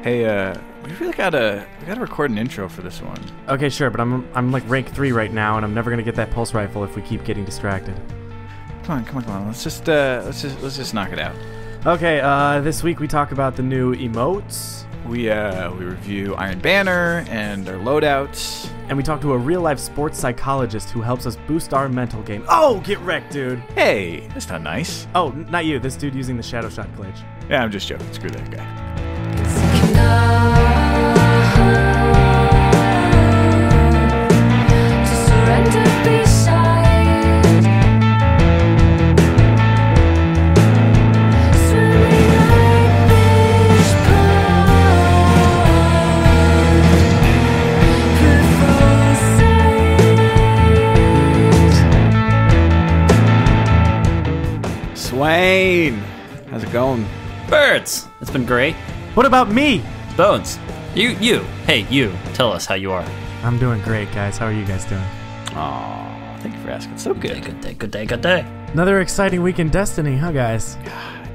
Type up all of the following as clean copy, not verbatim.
Hey, we gotta record an intro for this one. Okay, sure, but I'm like rank 3 right now, and I'm never gonna get that pulse rifle if we keep getting distracted. Come on. Let's just knock it out. Okay, this week we talk about the new emotes. We review Iron Banner and their loadouts. And we talk to a real-life sports psychologist who helps us boost our mental game. Oh, get wrecked, dude. Hey, that's not nice. Oh, not you. This dude using the shadow shot glitch. Yeah, I'm just joking. Screw that guy. Swain, how's it going? Birds! It's been great. What about me? Bones. Hey, you. Tell us how you are. I'm doing great, guys. How are you guys doing? Aw, thank you for asking. So good. Good day. Another exciting week in Destiny, huh, guys?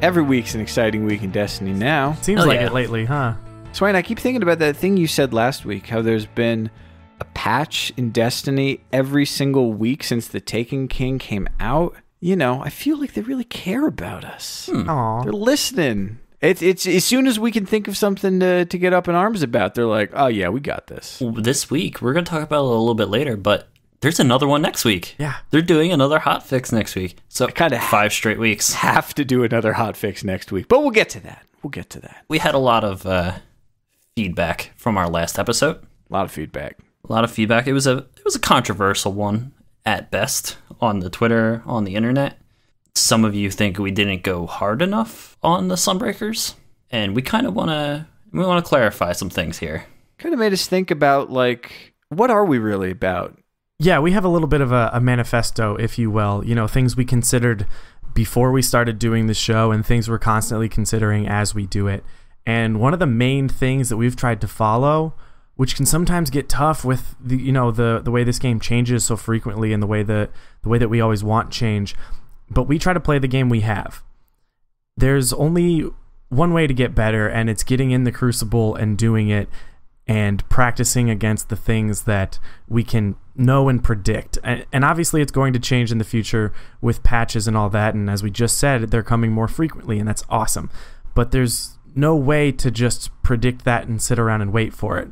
Every week's an exciting week in Destiny now. Seems like it lately, huh? Swain, I keep thinking about that thing you said last week, how there's been a patch in Destiny every single week since the Taken King came out. You know, I feel like they really care about us. Aw. They're listening. It's as soon as we can think of something to get up in arms about, they're like, oh yeah, we got this. This week, we're going to talk about it a little bit later, but there's another one next week. Yeah. They're doing another hotfix next week. So kind of 5 straight weeks. Have to do another hotfix next week, but we'll get to that. We had a lot of feedback from our last episode. A lot of feedback. It was a controversial one at best on the Twitter, on the internet. Some of you think we didn't go hard enough on the Sunbreakers, and we kind of want to clarify some things here. Kind of made us think about, like, what are we really about? Yeah, we have a little bit of a manifesto, if you will. You know, things we considered before we started doing the show and things we're constantly considering as we do it. And one of the main things that we've tried to follow, which can sometimes get tough with the way this game changes so frequently and the way that we always want change, but we try to play the game we have. There's only one way to get better, and it's getting in the Crucible and doing it and practicing against the things that we can know and predict. And obviously it's going to change in the future with patches and all that, and as we just said, they're coming more frequently, and that's awesome. But there's no way to just predict that and sit around and wait for it.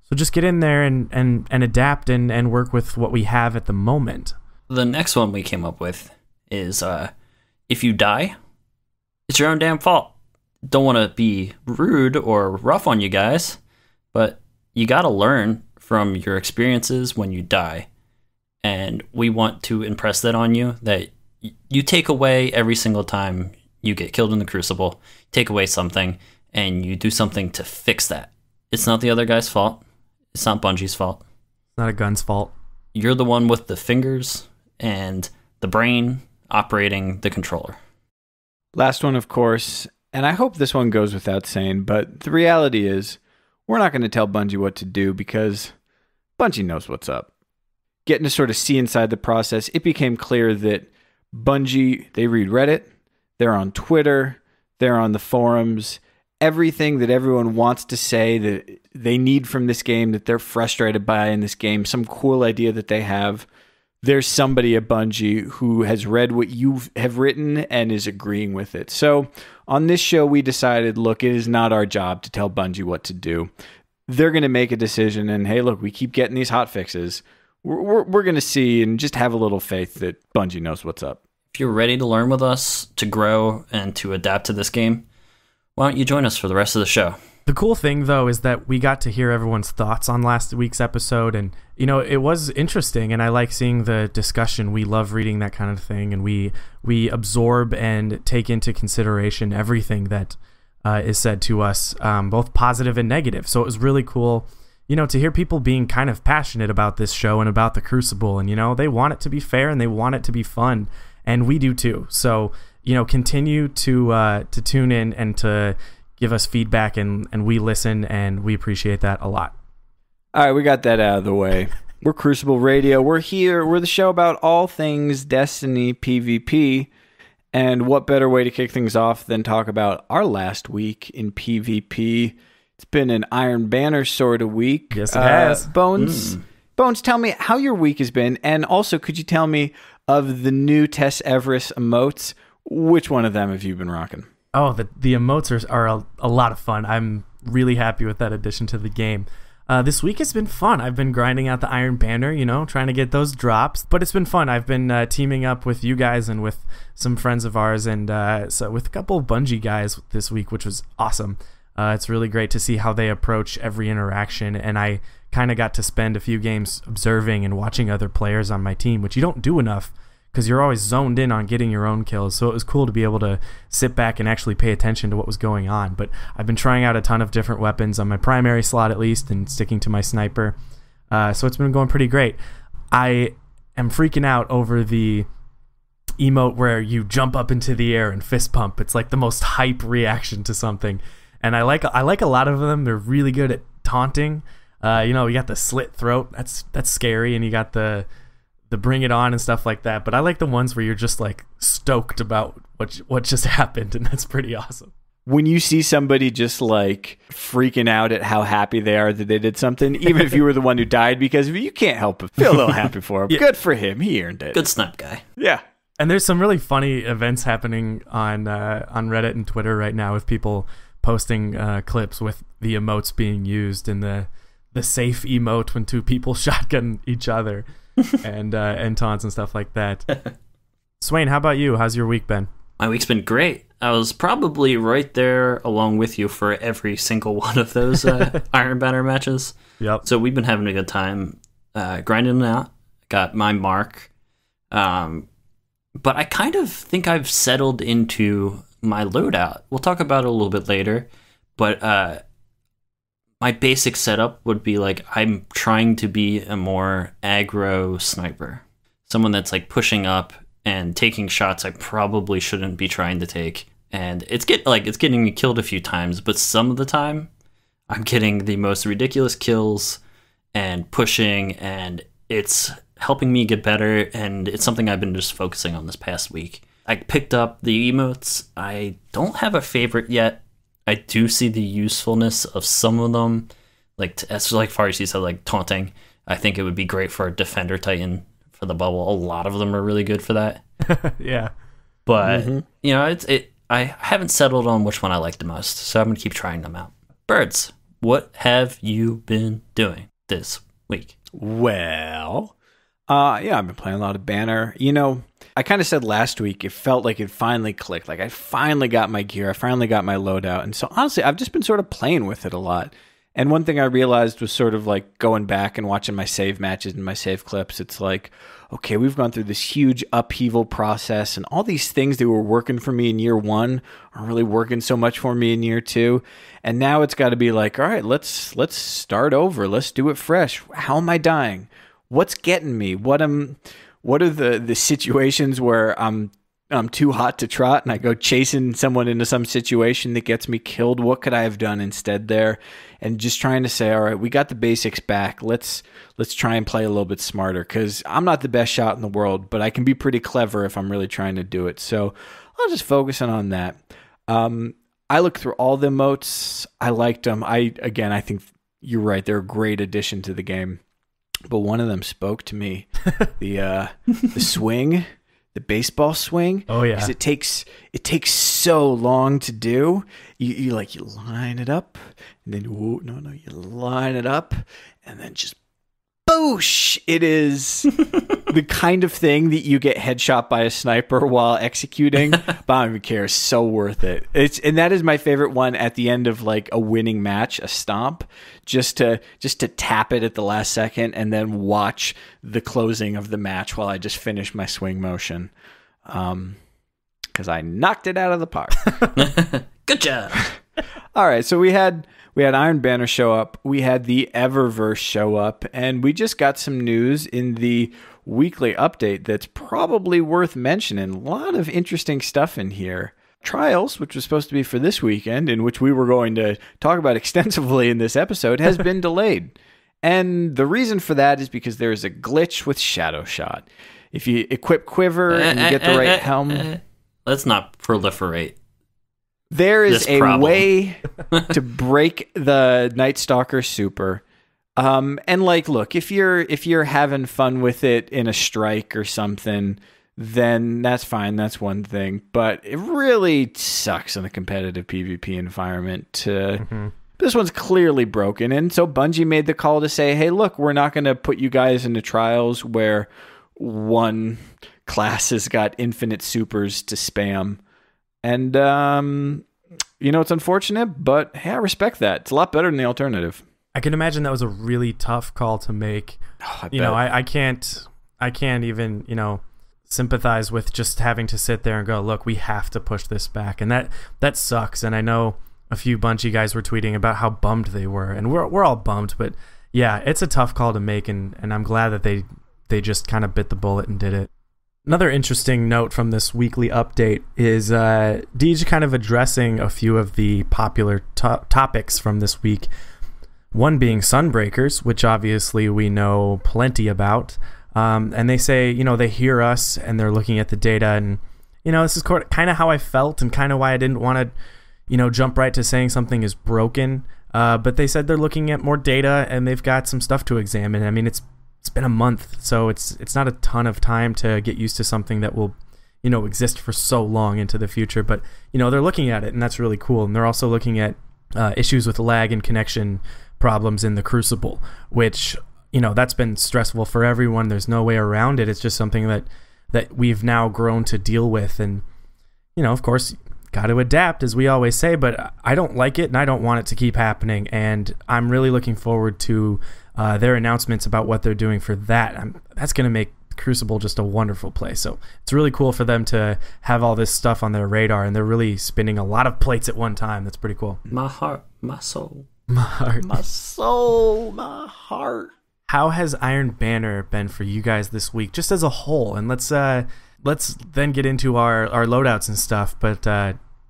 So just get in there and adapt and work with what we have at the moment. The next one we came up with is if you die, it's your own damn fault. Don't want to be rude or rough on you guys, but you got to learn from your experiences when you die. And we want to impress that on you, that you take away every single time you get killed in the Crucible, take away something, and you do something to fix that. It's not the other guy's fault. It's not Bungie's fault. It's not a gun's fault. You're the one with the fingers and the brain operating the controller. Last one, of course, and I hope this one goes without saying, but the reality is we're not going to tell Bungie what to do because Bungie knows what's up. Getting to sort of see inside the process, it became clear that Bungie, they read Reddit, they're on Twitter, they're on the forums. Everything that everyone wants to say that they need from this game, that they're frustrated by in this game, some cool idea that they have, there's somebody at Bungie who has read what you have written and is agreeing with it. So on this show, we decided, look, it is not our job to tell Bungie what to do. They're going to make a decision, and hey, look, we keep getting these hot fixes. We're going to see and just have a little faith that Bungie knows what's up. If you're ready to learn with us, to grow, and to adapt to this game, why don't you join us for the rest of the show? The cool thing, though, is that we got to hear everyone's thoughts on last week's episode, and, you know, it was interesting, and I like seeing the discussion. We love reading that kind of thing, and we absorb and take into consideration everything that is said to us, both positive and negative. So it was really cool, you know, to hear people being kind of passionate about this show and about the Crucible, and, you know, they want it to be fair, and they want it to be fun, and we do too. So, you know, continue to tune in and to give us feedback, and we listen, and we appreciate that a lot. All right, we got that out of the way. We're Crucible Radio. We're here. We're the show about all things Destiny PvP. And what better way to kick things off than talk about our last week in PvP? It's been an Iron Banner sort of week. Yes, it has. Bones, tell me how your week has been, and also could you tell me of the new Tess Everest emotes, which one of them have you been rocking? Oh, the emotes are a lot of fun. I'm really happy with that addition to the game. This week has been fun. I've been grinding out the Iron Banner, trying to get those drops. But it's been fun. I've been teaming up with you guys and with some friends of ours, and so with a couple of Bungie guys this week, which was awesome. It's really great to see how they approach every interaction, and I kind of got to spend a few games observing and watching other players on my team, which you don't do enough because you're always zoned in on getting your own kills. So it was cool to be able to sit back and actually pay attention to what was going on. But I've been trying out a ton of different weapons on my primary slot at least, and sticking to my sniper. So it's been going pretty great. I am freaking out over the emote where you jump up into the air and fist pump. It's like the most hype reaction to something. And I like a lot of them. They're really good at taunting. You got the slit throat. That's scary. And you got the bring it on and stuff like that. But I like the ones where you're just like stoked about what just happened, and that's pretty awesome. When you see somebody just like freaking out at how happy they are that they did something, even if you were the one who died, because you can't help but feel a little happy for him. Yeah. Good for him. He earned it. Good snipe guy. Yeah. And there's some really funny events happening on Reddit and Twitter right now with people posting clips with the emotes being used, in the safe emote when two people shotgun each other. and taunts and stuff like that. Swain, how about you? How's your week been? My week's been great. I was probably right there along with you for every single one of those Iron Banner matches. Yep. So we've been having a good time grinding it out. Got my mark. But I kind of think I've settled into my loadout. We'll talk about it a little bit later. But my basic setup would be like, I'm trying to be a more aggro sniper. Someone that's like pushing up and taking shots I probably shouldn't be trying to take. And it's getting me killed a few times, but some of the time I'm getting the most ridiculous kills and pushing, and it's helping me get better, and it's something I've been just focusing on this past week. I picked up the emotes. I don't have a favorite yet. I do see the usefulness of some of them, as far as you said, like taunting. I think it would be great for a Defender Titan for the bubble. A lot of them are really good for that. Yeah, but I haven't settled on which one I like the most, so I'm gonna keep trying them out. Birds, what have you been doing this week? Well, I've been playing a lot of Banner. I kind of said last week, it felt like it finally clicked. Like I finally got my gear. I finally got my loadout. And so honestly, I've just been sort of playing with it a lot. And one thing I realized was sort of like going back and watching my save matches and my save clips. It's like, okay, we've gone through this huge upheaval process, and all these things that were working for me in year one are really working so much for me in year two. And now it's got to be like, all right, let's start over. Let's do it fresh. How am I dying? What's getting me? What are the situations where I'm too hot to trot and I go chasing someone into some situation that gets me killed? What could I have done instead there? And just trying to say, all right, we got the basics back. Let's try and play a little bit smarter, because I'm not the best shot in the world, but I can be pretty clever if I'm really trying to do it. So I'll just focus on that. I looked through all the emotes. I liked them. I think you're right. They're a great addition to the game. But one of them spoke to me. The swing, the baseball swing. Oh yeah, because it takes so long to do. You line it up, and then you line it up, and then just boosh. It is the kind of thing that you get headshot by a sniper while executing. But I don't even care. It's so worth it. And that is my favorite one at the end of like a winning match, a stomp. Just to tap it at the last second and then watch the closing of the match while I just finish my swing motion. Because I knocked it out of the park. Good job. All right, so we had Iron Banner show up. We had the Eververse show up. And we just got some news in the weekly update that's probably worth mentioning. A lot of interesting stuff in here. Trials, which was supposed to be for this weekend, in which we were going to talk about extensively in this episode, has been delayed. And the reason for that is because there is a glitch with Shadow Shot. If you equip Quiver and you get the right helm... Let's not proliferate. There is This a problem. way to break the Night Stalker super. And like, look, if you're having fun with it in a strike or something, then that's fine. That's one thing. But it really sucks in a competitive PvP environment. This one's clearly broken. And so Bungie made the call to say, hey, look, we're not going to put you guys into trials where one class has got infinite supers to spam. And, it's unfortunate, but hey, I respect that. It's a lot better than the alternative. I can imagine that was a really tough call to make. Oh, I can't even, sympathize with just having to sit there and go, look, we have to push this back. And that sucks. And I know a few Bungie guys were tweeting about how bummed they were. And we're all bummed, but yeah, it's a tough call to make. And I'm glad that they just kind of bit the bullet and did it. Another interesting note from this weekly update is Deej kind of addressing a few of the popular topics from this week. One being Sunbreakers, which obviously we know plenty about. And they say, they hear us and they're looking at the data. And, this is kind of how I felt and kind of why I didn't want to, jump right to saying something is broken. But they said they're looking at more data and they've got some stuff to examine. I mean, it's been a month, so it's not a ton of time to get used to something that will, exist for so long into the future. But, they're looking at it, and that's really cool. And they're also looking at issues with lag and connection problems in the Crucible, which, that's been stressful for everyone. There's no way around it. It's just something that we've now grown to deal with. And, of course, got to adapt, as we always say, but I don't like it and I don't want it to keep happening. And I'm really looking forward to their announcements about what they're doing for that. That's going to make Crucible just a wonderful place. So it's really cool for them to have all this stuff on their radar, and they're really spinning a lot of plates at one time. That's pretty cool. My heart, my soul. My heart. My soul, my heart. How has Iron Banner been for you guys this week, just as a whole? And let's then get into our loadouts and stuff. But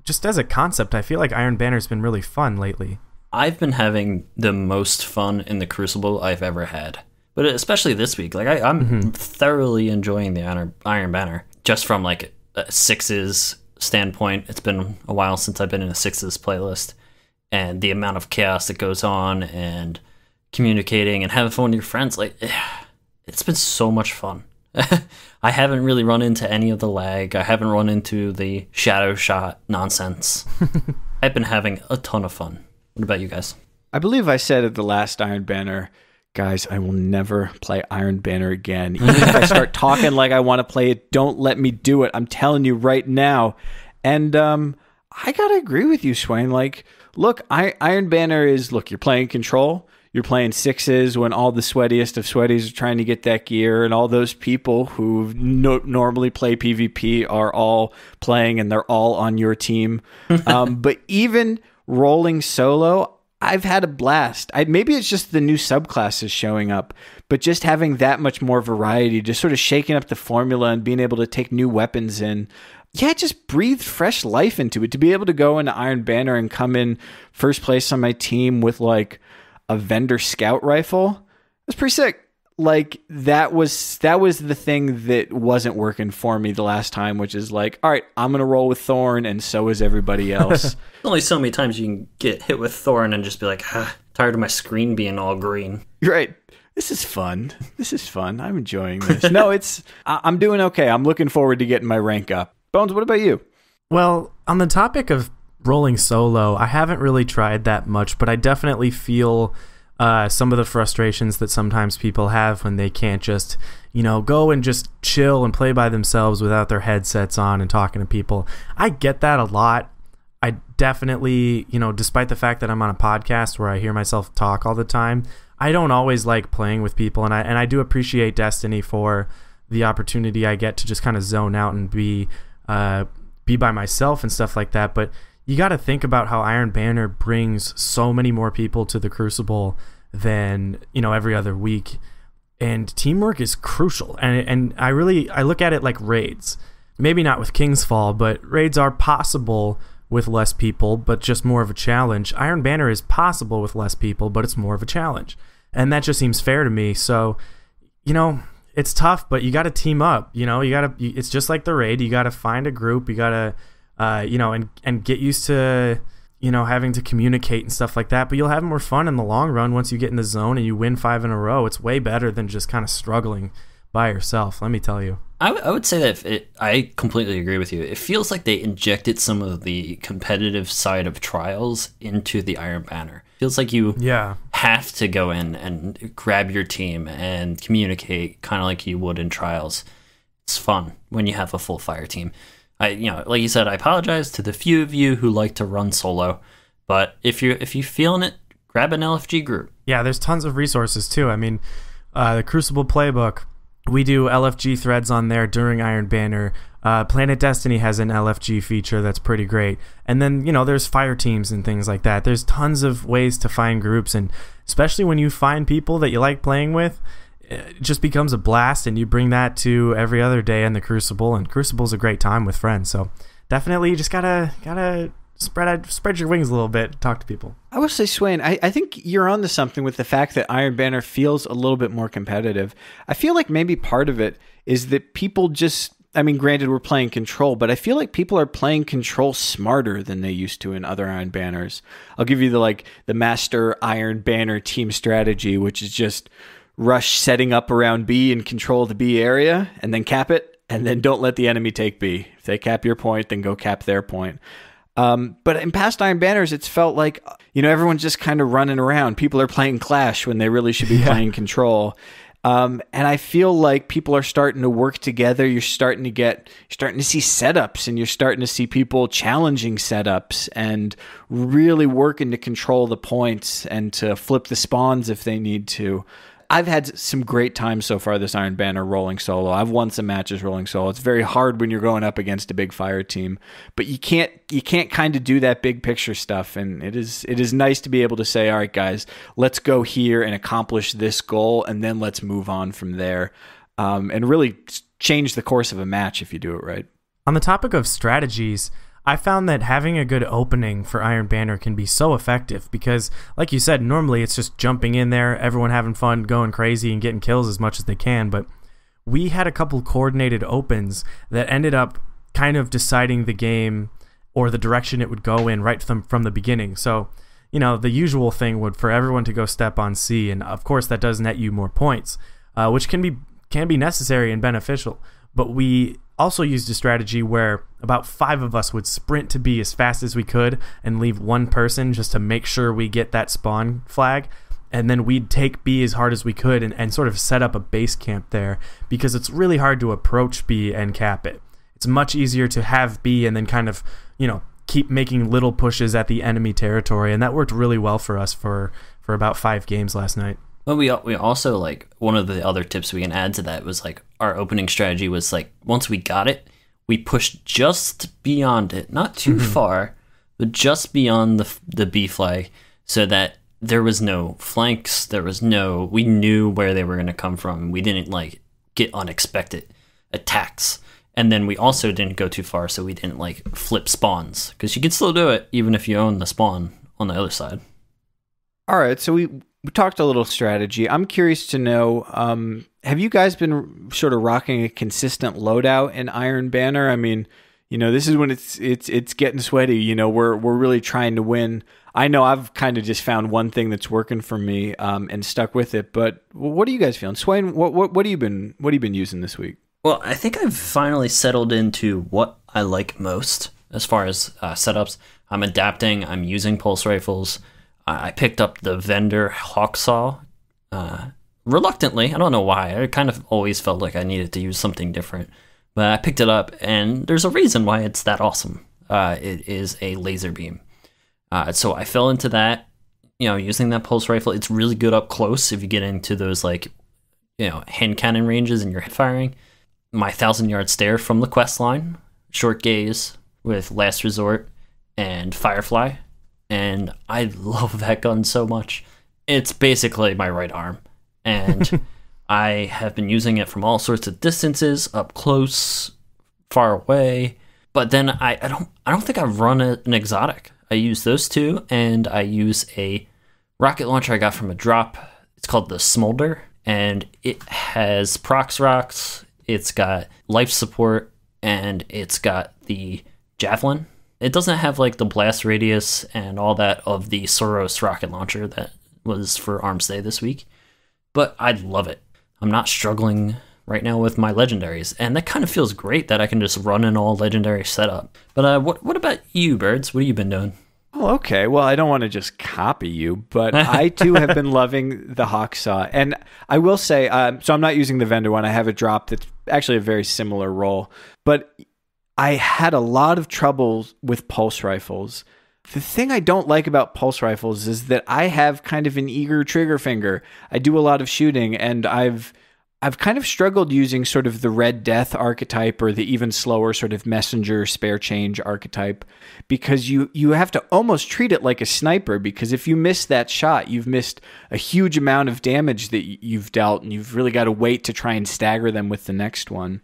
just as a concept, I feel like Iron Banner's been really fun lately. I've been having the most fun in the Crucible I've ever had. But especially this week. Like I'm thoroughly enjoying the Iron Banner. Just from like a Sixes standpoint, it's been a while since I've been in a Sixes playlist. And the amount of chaos that goes on and communicating and having fun with your friends, like it's been so much fun. I haven't really run into any of the lag. I haven't run into the shadow shot nonsense. I've been having a ton of fun. What about you guys? I believe I said at the last Iron Banner, guys, I will never play Iron Banner again. Even if I start talking like I want to play it, don't let me do it. I'm telling you right now. And I got to agree with you, Swain. Like, look, Iron Banner is, look, you're playing Control. You're playing Sixes when all the sweatiest of sweaties are trying to get that gear, and all those people who normally play PvP are all playing, and they're all on your team. But even rolling solo, I've had a blast. Maybe it's just the new subclasses showing up, but just having that much more variety, just sort of shaking up the formula and being able to take new weapons in. Yeah, just breathed fresh life into it. To be able to go into Iron Banner and come in first place on my team with like a vendor scout rifle, that's pretty sick. Like that was the thing that wasn't working for me the last time, which is like, all right, I'm gonna roll with Thorn, and so is everybody else. There's only so many times you can get hit with Thorn and just be like, tired of my screen being all green. You're right. This is fun. I'm enjoying this. No, I'm doing okay. I'm looking forward to getting my rank up. Bones, what about you? Well, on the topic of rolling solo, I haven't really tried that much, but I definitely feel some of the frustrations that sometimes people have when they can't just, go and just chill and play by themselves without their headsets on and talking to people. I get that a lot. I definitely, despite the fact that I'm on a podcast where I hear myself talk all the time, I don't always like playing with people, and I do appreciate Destiny for the opportunity I get to just kind of zone out and be by myself and stuff like that. But you got to think about how Iron Banner brings so many more people to the Crucible than, every other week. And teamwork is crucial. And I look at it like raids. Maybe not with King's Fall, but raids are possible with less people, but just more of a challenge. Iron Banner is possible with less people, but it's more of a challenge. And that just seems fair to me. So, it's tough, but you got to team up. It's just like the raid. You got to find a group. You got to and get used to, having to communicate and stuff like that. But you'll have more fun in the long run once you get in the zone and you win 5 in a row. It's way better than just kind of struggling by yourself, let me tell you. I would say that I completely agree with you. It feels like they injected some of the competitive side of Trials into the Iron Banner. It feels like you have to go in and grab your team and communicate kind of like you would in Trials. It's fun when you have a full fire team. Like you said, I apologize to the few of you who like to run solo, but if you're feeling it, grab an LFG group. Yeah, there's tons of resources too. I mean, the Crucible playbook. We do LFG threads on there during Iron Banner. PlanetDestiny has an LFG feature that's pretty great. And then, there's fire teams and things like that. There's tons of ways to find groups, and especially when you find people that you like playing with, it just becomes a blast, and you bring that to every other day in the Crucible, and Crucible's a great time with friends. So definitely you just gotta spread your wings a little bit, talk to people. I will say, Swain, I think you're onto something with the fact that Iron Banner feels a little bit more competitive. I feel like maybe part of it is that people just, granted we're playing Control, but I feel like people are playing Control smarter than they used to in other Iron Banners. I'll give you the Master Iron Banner team strategy, which is just rush setting up around B and control the B area, and then cap it, and then don't let the enemy take B. If they cap your point, then go cap their point. But in past Iron Banners, it's felt like, everyone's just kind of running around. People are playing Clash when they really should be playing Control. And I feel like people are starting to work together. You're starting to see setups, and you're starting to see people challenging setups and really working to control the points and to flip the spawns if they need to. I've had some great times so far this Iron Banner rolling solo. I've won some matches rolling solo. It's very hard when you're going up against a big fire team, but you can't kind of do that big picture stuff. And it is nice to be able to say, all right, guys, let's go here and accomplish this goal, and then let's move on from there, and really change the course of a match if you do it right. On the topic of strategies, I found that having a good opening for Iron Banner can be so effective because, like you said, normally it's just jumping in there, everyone having fun, going crazy, and getting kills as much as they can. But we had a couple coordinated opens that ended up kind of deciding the game or the direction it would go in right from the beginning. So, the usual thing would for everyone to go step on C, and of course that does net you more points, which can be necessary and beneficial. But we also used a strategy where about 5 of us would sprint to B as fast as we could and leave one person just to make sure we get that spawn flag. And then we'd take B as hard as we could and sort of set up a base camp there, because it's really hard to approach B and cap it. It's much easier to have B and then kind of, keep making little pushes at the enemy territory. And that worked really well for us for about 5 games last night. Well, we also, one of the other tips we can add to that was, our opening strategy was, once we got it, we pushed just beyond it, not too far, but just beyond the B flag, so that there was no flanks, we knew where they were going to come from. We didn't, get unexpected attacks. And then we also didn't go too far, so we didn't, flip spawns, because you can still do it, even if you own the spawn on the other side. All right, so we talked a little strategy. I'm curious to know, have you guys been sort of rocking a consistent loadout in Iron Banner? This is when it's getting sweaty. We're really trying to win. I know I've kind of just found one thing that's working for me, and stuck with it. But what are you guys feeling, Swain? What have you been using this week? Well, I think I've finally settled into what I like most as far as setups. I'm adapting. I'm using pulse rifles. I picked up the vendor Hawksaw reluctantly. I don't know why. I kind of always felt like I needed to use something different. But I picked it up, and there's a reason why it's that awesome. It is a laser beam. So I fell into that, using that pulse rifle. It's really good up close if you get into those, hand cannon ranges and you're firing. My 1,000-yard stare from the quest line, short gaze with Last Resort and Firefly. And I love that gun so much. It's basically my right arm. And I have been using it from all sorts of distances, up close, far away. But then I don't think I've run an exotic. I use those two, and I use a rocket launcher I got from a drop. It's called the Smolder, and it has procs rocks, it's got life support, and it's got the Javelin. It doesn't have like the blast radius and all that of the Soros rocket launcher that was for Arms Day this week, but I love it. I'm not struggling right now with my legendaries, and that kind of feels great that I can just run an all legendary setup. But what about you, Birds? What have you been doing? Oh, okay. Well, I don't want to just copy you, but I too have been loving the Hawksaw. And I will say, so I'm not using the vendor one. I have a drop that's actually a very similar roll. But I had a lot of trouble with pulse rifles. The thing I don't like about pulse rifles is that I have kind of an eager trigger finger. I do a lot of shooting, and I've kind of struggled using sort of the Red Death archetype or the even slower sort of messenger spare change archetype, because you have to almost treat it like a sniper, because if you miss that shot, you've missed a huge amount of damage that you've dealt, and you've really got to wait to try and stagger them with the next one.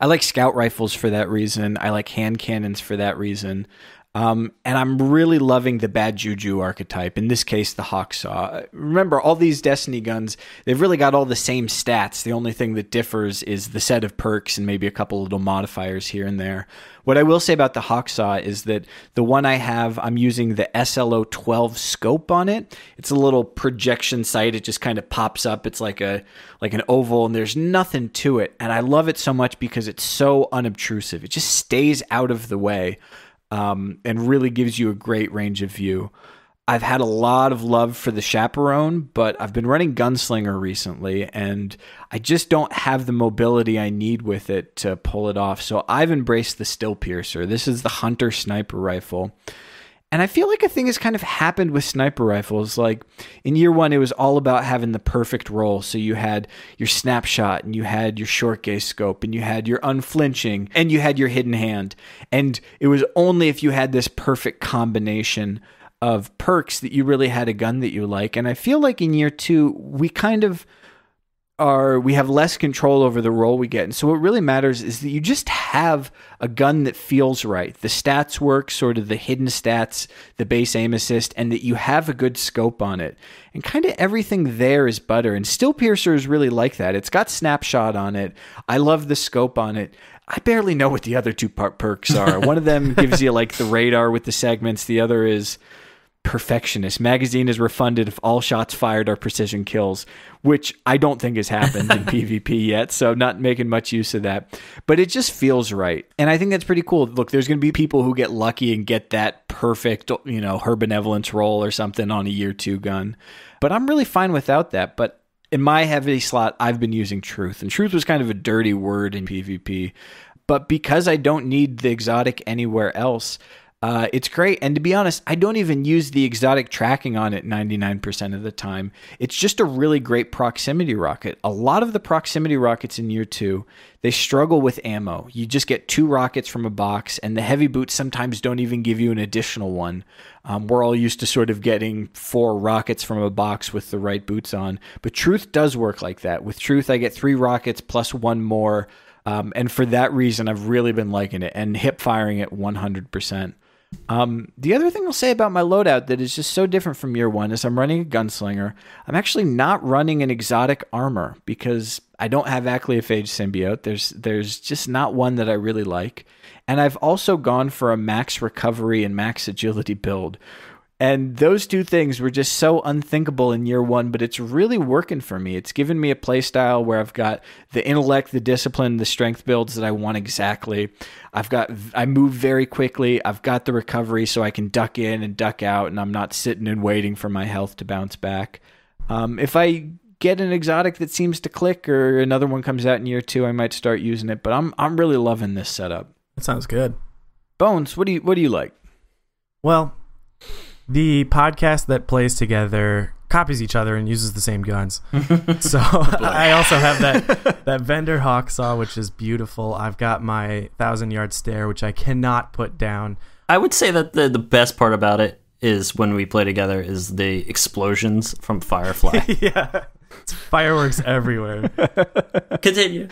I like scout rifles for that reason. I like hand cannons for that reason. And I'm really loving the Bad Juju archetype, in this case, the Hawksaw. Remember, all these Destiny guns, they've really got all the same stats. The only thing that differs is the set of perks and maybe a couple little modifiers here and there. What I will say about the Hawksaw is that the one I have, I'm using the SLO-12 scope on it. It's a little projection sight. It just kind of pops up. It's like an oval, and there's nothing to it. And I love it so much because it's so unobtrusive. It just stays out of the way. And really gives you a great range of view. I've had a lot of love for the Chaperone, but I've been running Gunslinger recently, and I just don't have the mobility I need with it to pull it off. So I've embraced the Still Piercer. This is the Hunter sniper rifle. And I feel like a thing has kind of happened with sniper rifles. Like in year one, it was all about having the perfect roll. So you had your snapshot, and you had your short gaze scope, and you had your unflinching, and you had your hidden hand. And it was only if you had this perfect combination of perks that you really had a gun that you like. And I feel like in year two, we have less control over the roll we get. And so what really matters is that you just have a gun that feels right. The stats work, sort of the hidden stats, the base aim assist, and that you have a good scope on it. And kind of everything there is butter. And Still Piercer is really like that. It's got snapshot on it. I love the scope on it. I barely know what the other two perks are. One of them gives you like the radar with the segments. The other is Perfectionist. Magazine is refunded if all shots fired are precision kills, which I don't think has happened in PvP yet, so I'm not making much use of that. But it just feels right. And I think that's pretty cool. Look, there's going to be people who get lucky and get that perfect, her benevolence roll or something on a year two gun. But I'm really fine without that. But in my heavy slot, I've been using Truth. And Truth was kind of a dirty word in PvP. But because I don't need the exotic anywhere else, it's great. And to be honest, I don't even use the exotic tracking on it 99% of the time. It's just a really great proximity rocket. A lot of the proximity rockets in year two, they struggle with ammo. You just get 2 rockets from a box, and the heavy boots sometimes don't even give you an additional one. We're all used to sort of getting 4 rockets from a box with the right boots on. But Truth does work like that. With Truth, I get 3 rockets plus 1 more. And for that reason, I've really been liking it and hip firing it 100%. The other thing I'll say about my loadout that is just so different from year one is I'm running a Gunslinger. I'm actually not running an exotic armor because I don't have Acleophage Symbiote. There's just not one that I really like. And I've also gone for a max recovery and max agility build. And those two things were just so unthinkable in year one, but it's really working for me. It's given me a playstyle where I've got the intellect, the discipline, the strength builds that I want exactly. I move very quickly. I've got the recovery so I can duck in and duck out, and I'm not sitting and waiting for my health to bounce back. If I get an exotic that seems to click or another one comes out in year two, I might start using it, but I'm really loving this setup. That sounds good. Bones, what do you like? Well, the podcast that plays together copies each other and uses the same guns. So I also have that vendor Hawksaw, which is beautiful. I've got my 1,000-yard stare, which I cannot put down. I would say that the best part about it is when we play together is the explosions from Firefly. Yeah, it's fireworks everywhere. Continue.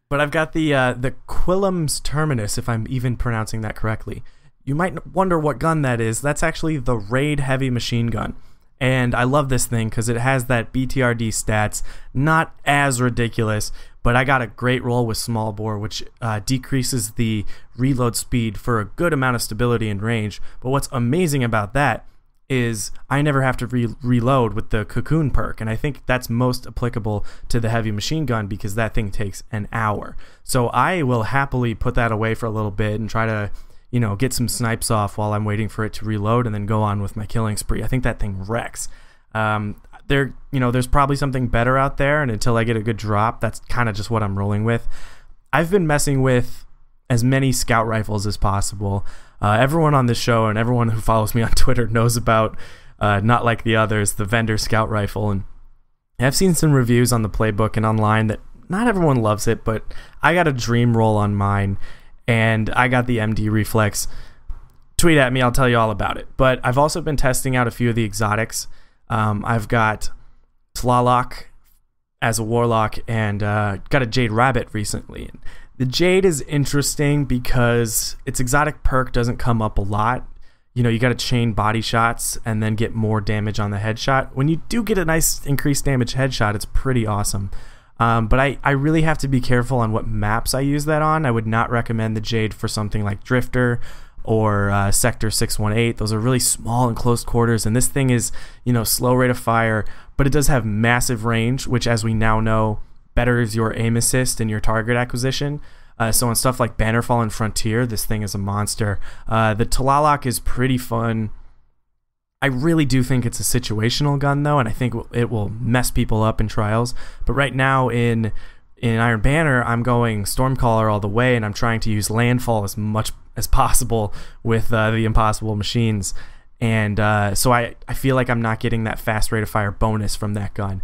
But I've got the Quillam's Terminus, if I'm even pronouncing that correctly. You might wonder what gun that is. That's actually the Raid Heavy Machine Gun. And I love this thing because it has that BTRD stats, not as ridiculous, but I got a great roll with small bore, which decreases the reload speed for a good amount of stability and range. But what's amazing about that is I never have to reload with the cocoon perk, and I think that's most applicable to the heavy machine gun because that thing takes an hour. So I will happily put that away for a little bit and try to, get some snipes off while I'm waiting for it to reload and then go on with my killing spree. I think that thing wrecks. There's probably something better out there, and until I get a good drop, that's kind of just what I'm rolling with. I've been messing with as many scout rifles as possible. Everyone on this show and everyone who follows me on Twitter knows about Not Like the Others, the vendor scout rifle, and I've seen some reviews on the playbook and online that not everyone loves it, but I got a dream roll on mine, and I got the MD Reflex. Tweet at me, I'll tell you all about it. But I've also been testing out a few of the exotics. I've got Tlaloc as a warlock and got a Jade Rabbit recently. The Jade is interesting because its exotic perk doesn't come up a lot. You got to chain body shots and then get more damage on the headshot. When you do get a nice increased damage headshot, it's pretty awesome. But I really have to be careful on what maps I use that on. I would not recommend the Jade for something like Drifter or Sector 618. Those are really small and close quarters, and this thing is, slow rate of fire, but it does have massive range, which, as we now know, betters your aim assist and your target acquisition. So on stuff like Bannerfall and Frontier, this thing is a monster. The Tlaloc is pretty fun. I really do think it's a situational gun, though, and I think it will mess people up in trials. But right now in Iron Banner, I'm going Stormcaller all the way, and I'm trying to use Landfall as much as possible with the Impossible Machines. And so I feel like I'm not getting that fast rate of fire bonus from that gun.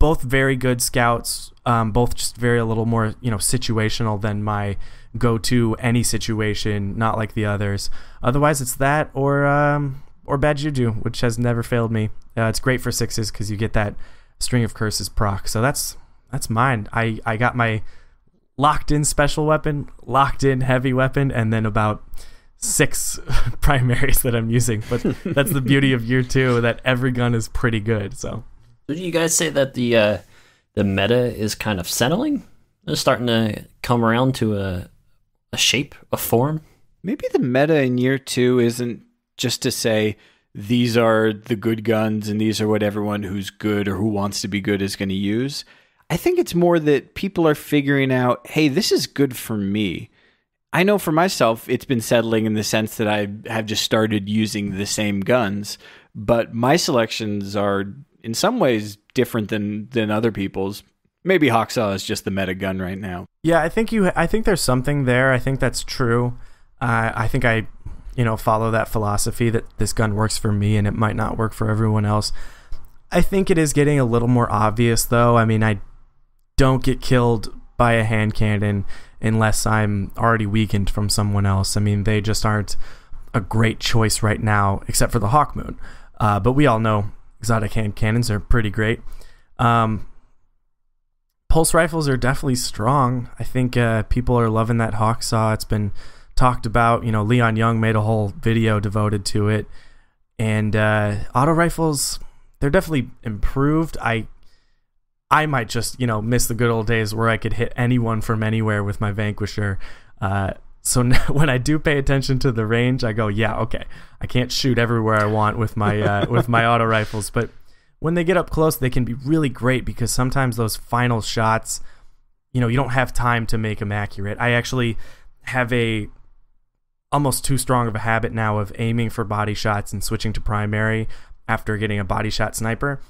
Both very good scouts, both just a little more, situational than my go-to any situation, not like the others. Otherwise, it's that or Bad Juju, which has never failed me. It's great for sixes because you get that String of Curses proc. So that's mine. I got my locked-in special weapon, locked-in heavy weapon, and then about 6 primaries that I'm using. But that's the beauty of year 2, that every gun is pretty good. So do you guys say that the meta is kind of settling? It's starting to come around to a shape, a form? Maybe the meta in year 2 isn't just to say these are the good guns and these are what everyone who's good or who wants to be good is going to use. I think it's more that people are figuring out, hey, this is good for me. I know for myself, it's been settling in the sense that I have just started using the same guns, but my selections are in some ways different than other people's. Maybe Hawksaw is just the meta gun right now. Yeah, I think there's something there. I think that's true. I think I follow that philosophy that this gun works for me and it might not work for everyone else. I think it is getting a little more obvious, though. I mean, I don't get killed by a hand cannon unless I'm already weakened from someone else. I mean, they just aren't a great choice right now, except for the Hawkmoon. But we all know exotic hand cannons are pretty great. Pulse rifles are definitely strong. I think people are loving that Hawksaw. It's been talked about. Leon Young made a whole video devoted to it. And auto rifles, they're definitely improved. I might just, miss the good old days where I could hit anyone from anywhere with my Vanquisher. So now, when I do pay attention to the range, I go, yeah, okay, I can't shoot everywhere I want with my with my auto rifles. But when they get up close, they can be really great because sometimes those final shots, you don't have time to make them accurate. I actually have a almost too strong of a habit now of aiming for body shots and switching to primary after getting a body shot sniper.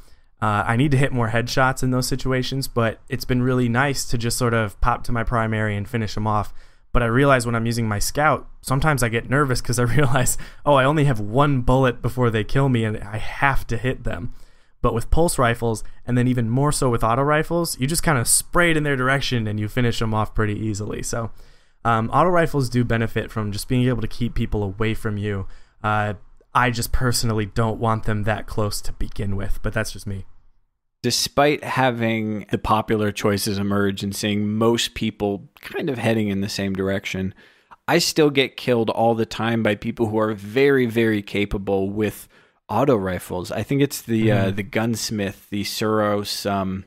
I need to hit more headshots in those situations, but it's been really nice to just sort of pop to my primary and finish them off. But I realize when I'm using my scout, sometimes I get nervous because I realize, I only have 1 bullet before they kill me and I have to hit them. But with pulse rifles, and then even more so with auto rifles, you just kind of spray it in their direction and you finish them off pretty easily. So auto rifles do benefit from just being able to keep people away from you. I just personally don't want them that close to begin with, but that's just me. Despite having the popular choices emerge and seeing most people kind of heading in the same direction, I still get killed all the time by people who are very, very capable with auto rifles. I think it's the gunsmith, the Suros.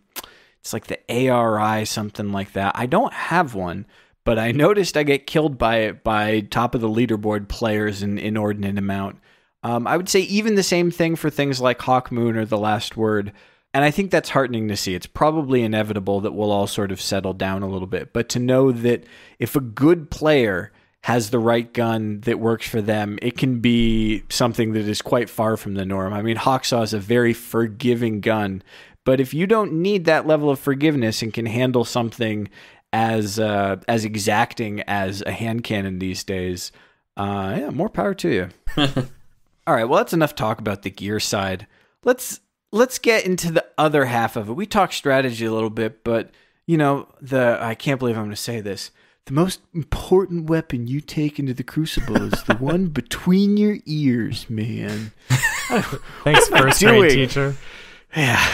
It's like the ARI, something like that. I don't have one, but I noticed I get killed by it by top of the leaderboard players in inordinate amount. I would say even the same thing for things like Hawk Moon or The Last Word. And I think that's heartening to see. It's probably inevitable that we'll all sort of settle down a little bit. But to know that if a good player has the right gun that works for them, it can be something that is quite far from the norm. I mean, Hawksaw is a very forgiving gun. But if you don't need that level of forgiveness and can handle something as exacting as a hand cannon these days, more power to you. All right, well, that's enough talk about the gear side. Let's get into the other half of it. We talked strategy a little bit, but I can't believe I'm going to say this. The most important weapon you take into the Crucible is the one between your ears, man. Thanks, first grade teacher. Yeah,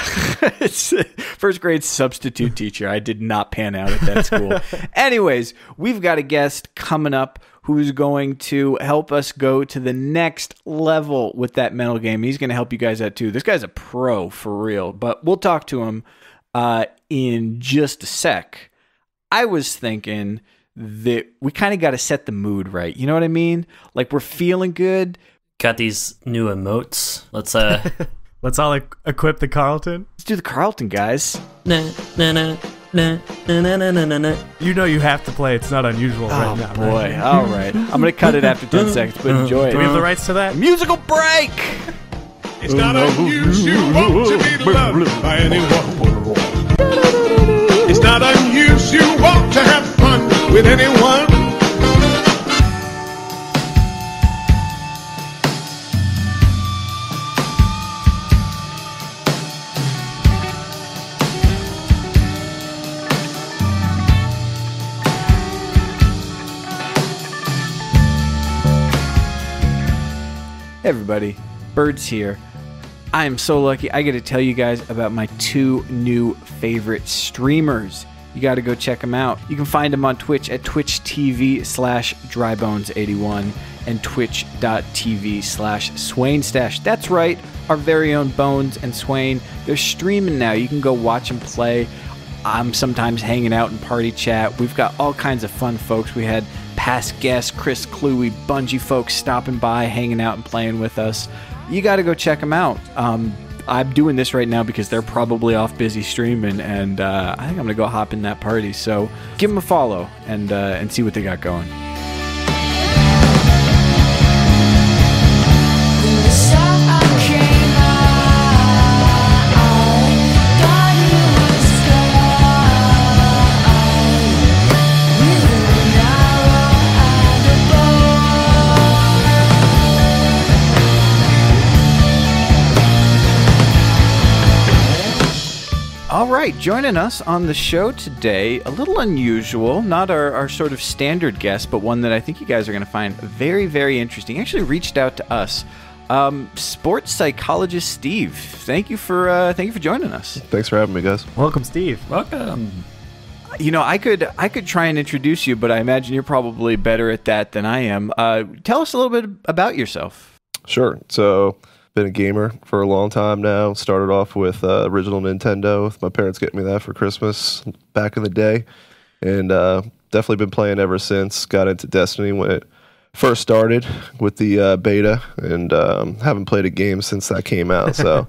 it's first grade substitute teacher. I did not pan out at that school. Anyways, we've got a guest coming up who's going to help us go to the next level with that mental game. He's going to help you guys out too. This guy's a pro for real, but we'll talk to him in just a sec. I was thinking that we kind of got to set the mood right. You know what I mean? Like we're feeling good. Got these new emotes. Let's all equip the Carlton. Let's do the Carlton, guys. Na, na, na, na, na, na, na, na, na. You know you have to play. It's not unusual right now. Oh, boy. Right? All right. I'm going to cut it after 10 seconds, but enjoy it. Do we have the rights to that? Musical break! It's not unusual to be loved by anyone. It's not unusual to have fun with anyone. Hey everybody, Bird's here. I am so lucky I get to tell you guys about my two new favorite streamers. You got to go check them out. You can find them on Twitch at twitch.tv/drybones81 and twitch.tv/SwainStash. That's right, our very own Bones and Swain. They're streaming now. You can go watch them play. I'm sometimes hanging out in party chat. We've got all kinds of fun folks. We had past guest Chris Cluey, Bungie folks stopping by, hanging out and playing with us. You got to go check them out. I'm doing this right now because they're probably off busy streaming, and I think I'm going to go hop in that party. So give them a follow and see what they got going. All right, joining us on the show today, a little unusual, not our sort of standard guest, but one that I think you guys are going to find very, very interesting. He actually reached out to us. Sports psychologist Steve, thank you for joining us. Thanks for having me, guys. Welcome, Steve. Welcome. You know, I could try and introduce you, but I imagine you're probably better at that than I am. Tell us a little bit about yourself. Sure. So, been a gamer for a long time now. Started off with original Nintendo, with my parents getting me that for Christmas back in the day, and definitely been playing ever since. Got into Destiny when it first started with the beta, and haven't played a game since that came out. So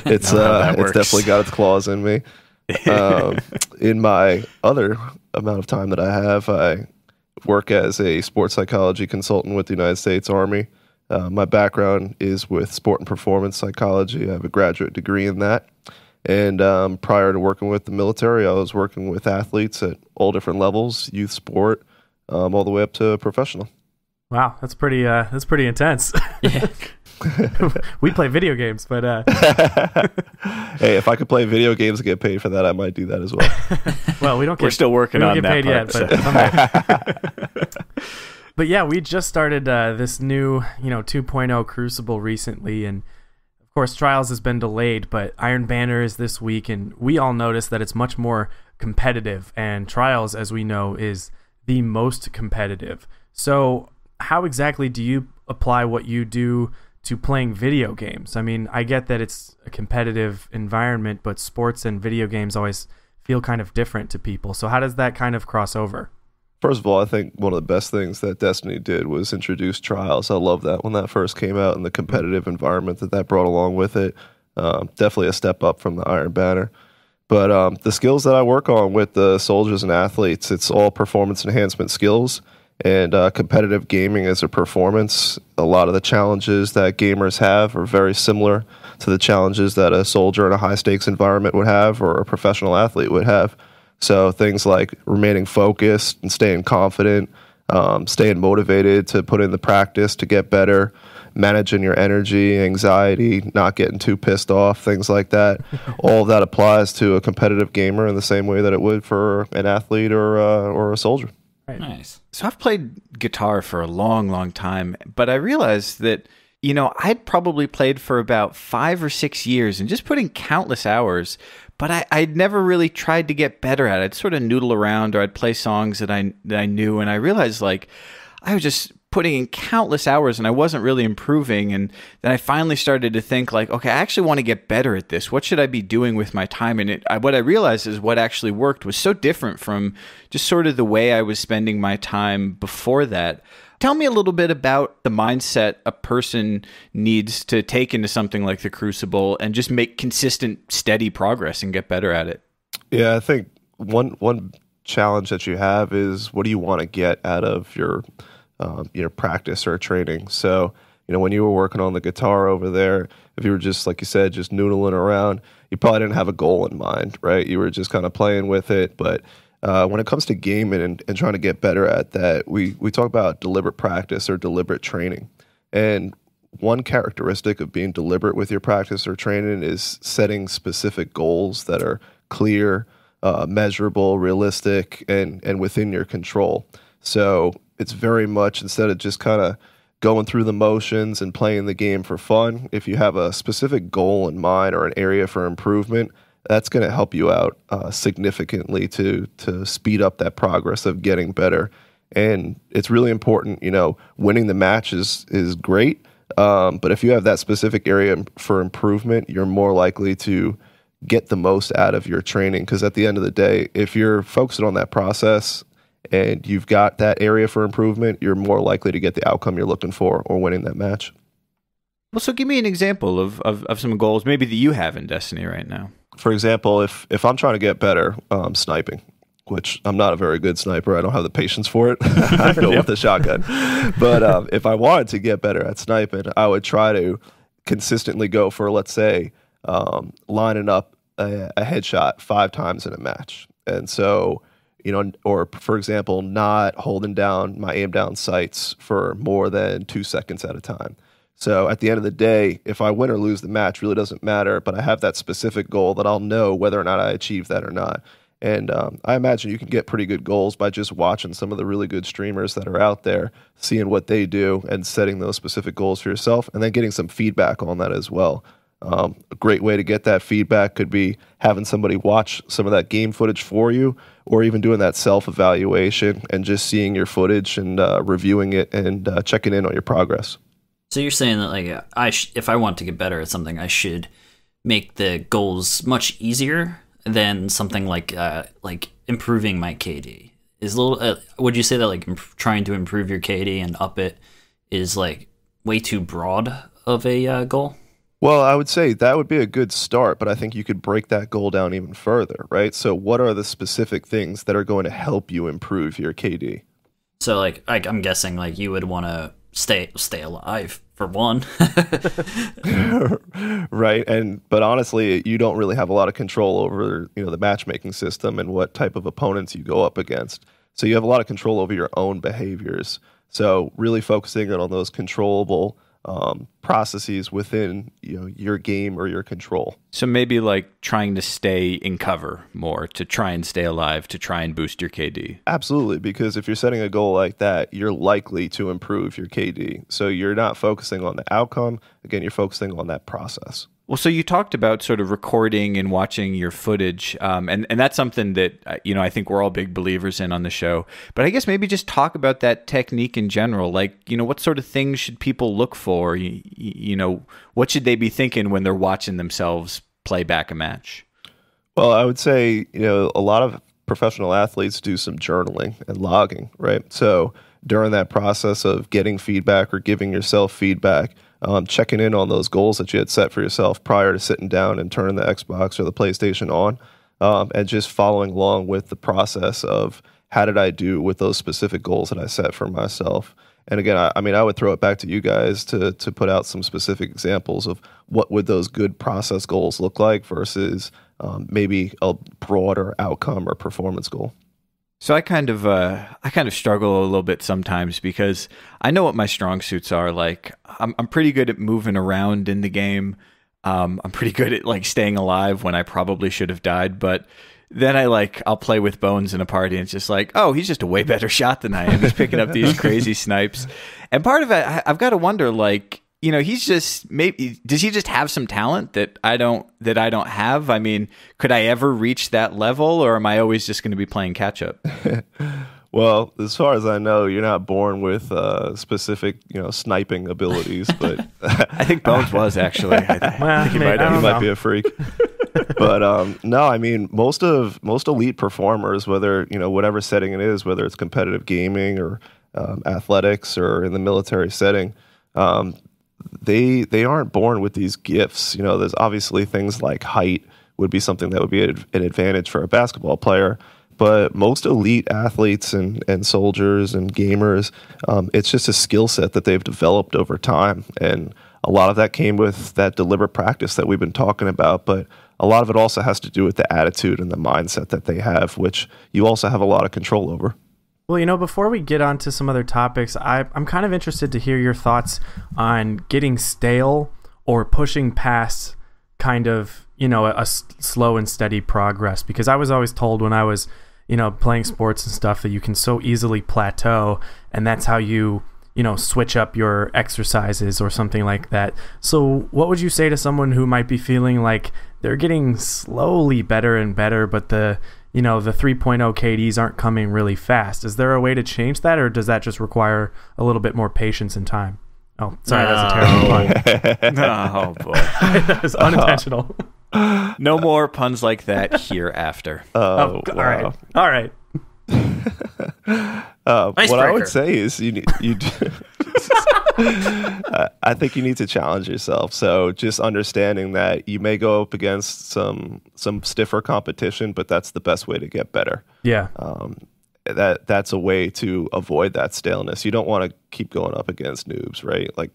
it's definitely got its claws in me. In my other amount of time that I work as a sports psychology consultant with the United States Army. My background is with sport and performance psychology. I have a graduate degree in that. And prior to working with the military, I was working with athletes at all different levels, youth sport, all the way up to professional. Wow, that's pretty intense. Yeah. We play video games, but hey, if I could play video games and get paid for that, I might do that as well. Well, we're still working on that paid part, yet, but But yeah, we just started this new, 2.0 Crucible recently, and of course Trials has been delayed, but Iron Banner is this week, and we all noticed that it's much more competitive, and Trials, as we know, is the most competitive. So how exactly do you apply what you do to playing video games? I mean, I get that it's a competitive environment, but sports and video games always feel kind of different to people. So how does that kind of cross over? First of all, I think one of the best things that Destiny did was introduce trials. I love that when that first came out and the competitive environment that brought along with it. Definitely a step up from the Iron Banner. But the skills that I work on with the soldiers and athletes, it's all performance enhancement skills, and competitive gaming is a performance. A lot of the challenges that gamers have are very similar to the challenges that a soldier in a high-stakes environment would have or a professional athlete would have. So things like remaining focused and staying confident, staying motivated to put in the practice to get better, managing your energy, anxiety, not getting too pissed off, things like that. All of that applies to a competitive gamer in the same way that it would for an athlete or a soldier. Right. Nice. So I've played guitar for a long, long time, but I realized that, I'd probably played for about 5 or 6 years and just put in countless hours, but I'd never really tried to get better at it. I'd sort of noodle around, or I'd play songs that I knew, and I realized I was just putting in countless hours and I wasn't really improving. And then I finally started to think okay, I actually want to get better at this. What should I be doing with my time? And what I realized is what actually worked was so different from just sort of the way I was spending my time before that. Tell me a little bit about the mindset a person needs to take into something like the Crucible and just make consistent, steady progress and get better at it. Yeah, I think one challenge that you have is, what do you want to get out of your practice or training? So, when you were working on the guitar over there, if you were just, like you said, just noodling around, you probably didn't have a goal in mind, right? You were just kind of playing with it. But when it comes to gaming and trying to get better at that, we talk about deliberate practice or deliberate training. And one characteristic of being deliberate with your practice or training is setting specific goals that are clear, measurable, realistic, and within your control. So it's very much, instead of just kind of going through the motions and playing the game for fun, if you have a specific goal in mind or an area for improvement, that's going to help you out significantly to speed up that progress of getting better. And it's really important, winning the match is great, but if you have that specific area for improvement, you're more likely to get the most out of your training. Because at the end of the day, if you're focusing on that process and you've got that area for improvement, you're more likely to get the outcome you're looking for or winning that match. Well, so give me an example of some goals maybe that you have in Destiny right now. For example, if I'm trying to get better sniping, which I'm not a very good sniper, I don't have the patience for it. I go with the shotgun. But if I wanted to get better at sniping, I would try to consistently go for, let's say, lining up a headshot 5 times in a match. And so, or for example, not holding down my aim down sights for more than 2 seconds at a time. So at the end of the day, if I win or lose the match really doesn't matter, but I have that specific goal that I'll know whether or not I achieve that or not. And I imagine you can get pretty good goals by just watching some of the really good streamers that are out there, seeing what they do and setting those specific goals for yourself, and then getting some feedback on that as well. A great way to get that feedback could be having somebody watch some of that game footage for you, or even doing that self-evaluation and just seeing your footage and reviewing it and checking in on your progress. So you're saying that if I want to get better at something, I should make the goals much easier than something like improving my KD. Would you say that trying to improve your KD and up it is way too broad of a goal? Well, I would say that would be a good start, but I think you could break that goal down even further, right? So what are the specific things that are going to help you improve your KD? So I'm guessing you would want to stay alive for one. Right. But honestly, you don't really have a lot of control over, the matchmaking system and what type of opponents you go up against. So you have a lot of control over your own behaviors. So really focusing on those controllable processes within your game or your control. So maybe trying to stay in cover more, to try and stay alive, to try and boost your KD. Absolutely, because if you're setting a goal like that, you're likely to improve your KD. So you're not focusing on the outcome. Again, you're focusing on that process. Well, so you talked about sort of recording and watching your footage, and that's something that I think we're all big believers in on the show. But I guess maybe just talk about that technique in general. Like, what sort of things should people look for? What should they be thinking when they're watching themselves play back a match? Well, I would say a lot of professional athletes do some journaling and logging, right? So during that process of getting feedback or giving yourself feedback, checking in on those goals that you had set for yourself prior to sitting down and turning the Xbox or the PlayStation on, and just following along with the process of how did I do with those specific goals that I set for myself. And again, I would throw it back to you guys to put out some specific examples of what would those good process goals look like versus maybe a broader outcome or performance goal. So I kind of struggle a little bit sometimes because I know what my strong suits are. Like I'm pretty good at moving around in the game. I'm pretty good at like staying alive when I probably should have died. But then I'll play with Bones in a party and it's just like, oh, he's just a way better shot than I am. He's picking up these crazy snipes. And part of it, I've got to wonder, like, he's just does he just have some talent that I don't have? I mean, could I ever reach that level, or am I always just going to be playing catch up? Well, as far as I know, you're not born with specific, sniping abilities, but I think Bones was actually. I think he might be a freak. But no, I mean, most elite performers, whether whatever setting it is, whether it's competitive gaming or athletics or in the military setting, they aren't born with these gifts. There's obviously things like height would be something that would be an advantage for a basketball player. But most elite athletes and soldiers and gamers, it's just a skill set that they've developed over time. And a lot of that came with that deliberate practice that we've been talking about. But a lot of it also has to do with the attitude and the mindset that they have, which you also have a lot of control over. Well, before we get on to some other topics, I'm kind of interested to hear your thoughts on getting stale or pushing past kind of, a slow and steady progress. Because I was always told when I was, playing sports and stuff that you can so easily plateau, and that's how you, switch up your exercises or something like that. So what would you say to someone who might be feeling like they're getting slowly better and better, but the 3.0 KDs aren't coming really fast? Is there a way to change that, or does that just require a little bit more patience and time? Oh, sorry, that's a terrible pun. Oh, boy. That was unintentional. No more puns like that hereafter. Wow. All right. What I would say is I think you need to challenge yourself. So just understanding that you may go up against some stiffer competition, but that's the best way to get better. Yeah. That's a way to avoid that staleness. You don't want to keep going up against noobs, right? Like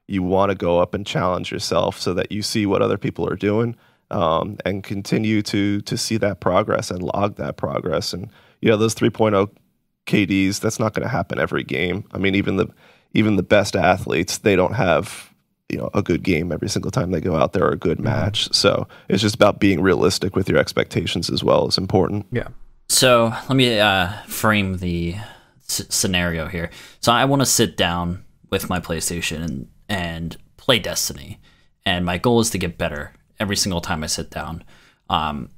you want to go up and challenge yourself so that you see what other people are doing, and continue to see that progress and log that progress. And those 3.0 KDs, that's not going to happen every game. I mean, even the best athletes, they don't have a good game every single time they go out there, or a good match. So it's just about being realistic with your expectations as well is important. Yeah. So let me frame the scenario here. So I want to sit down with my PlayStation and play Destiny, and my goal is to get better every single time I sit down. Can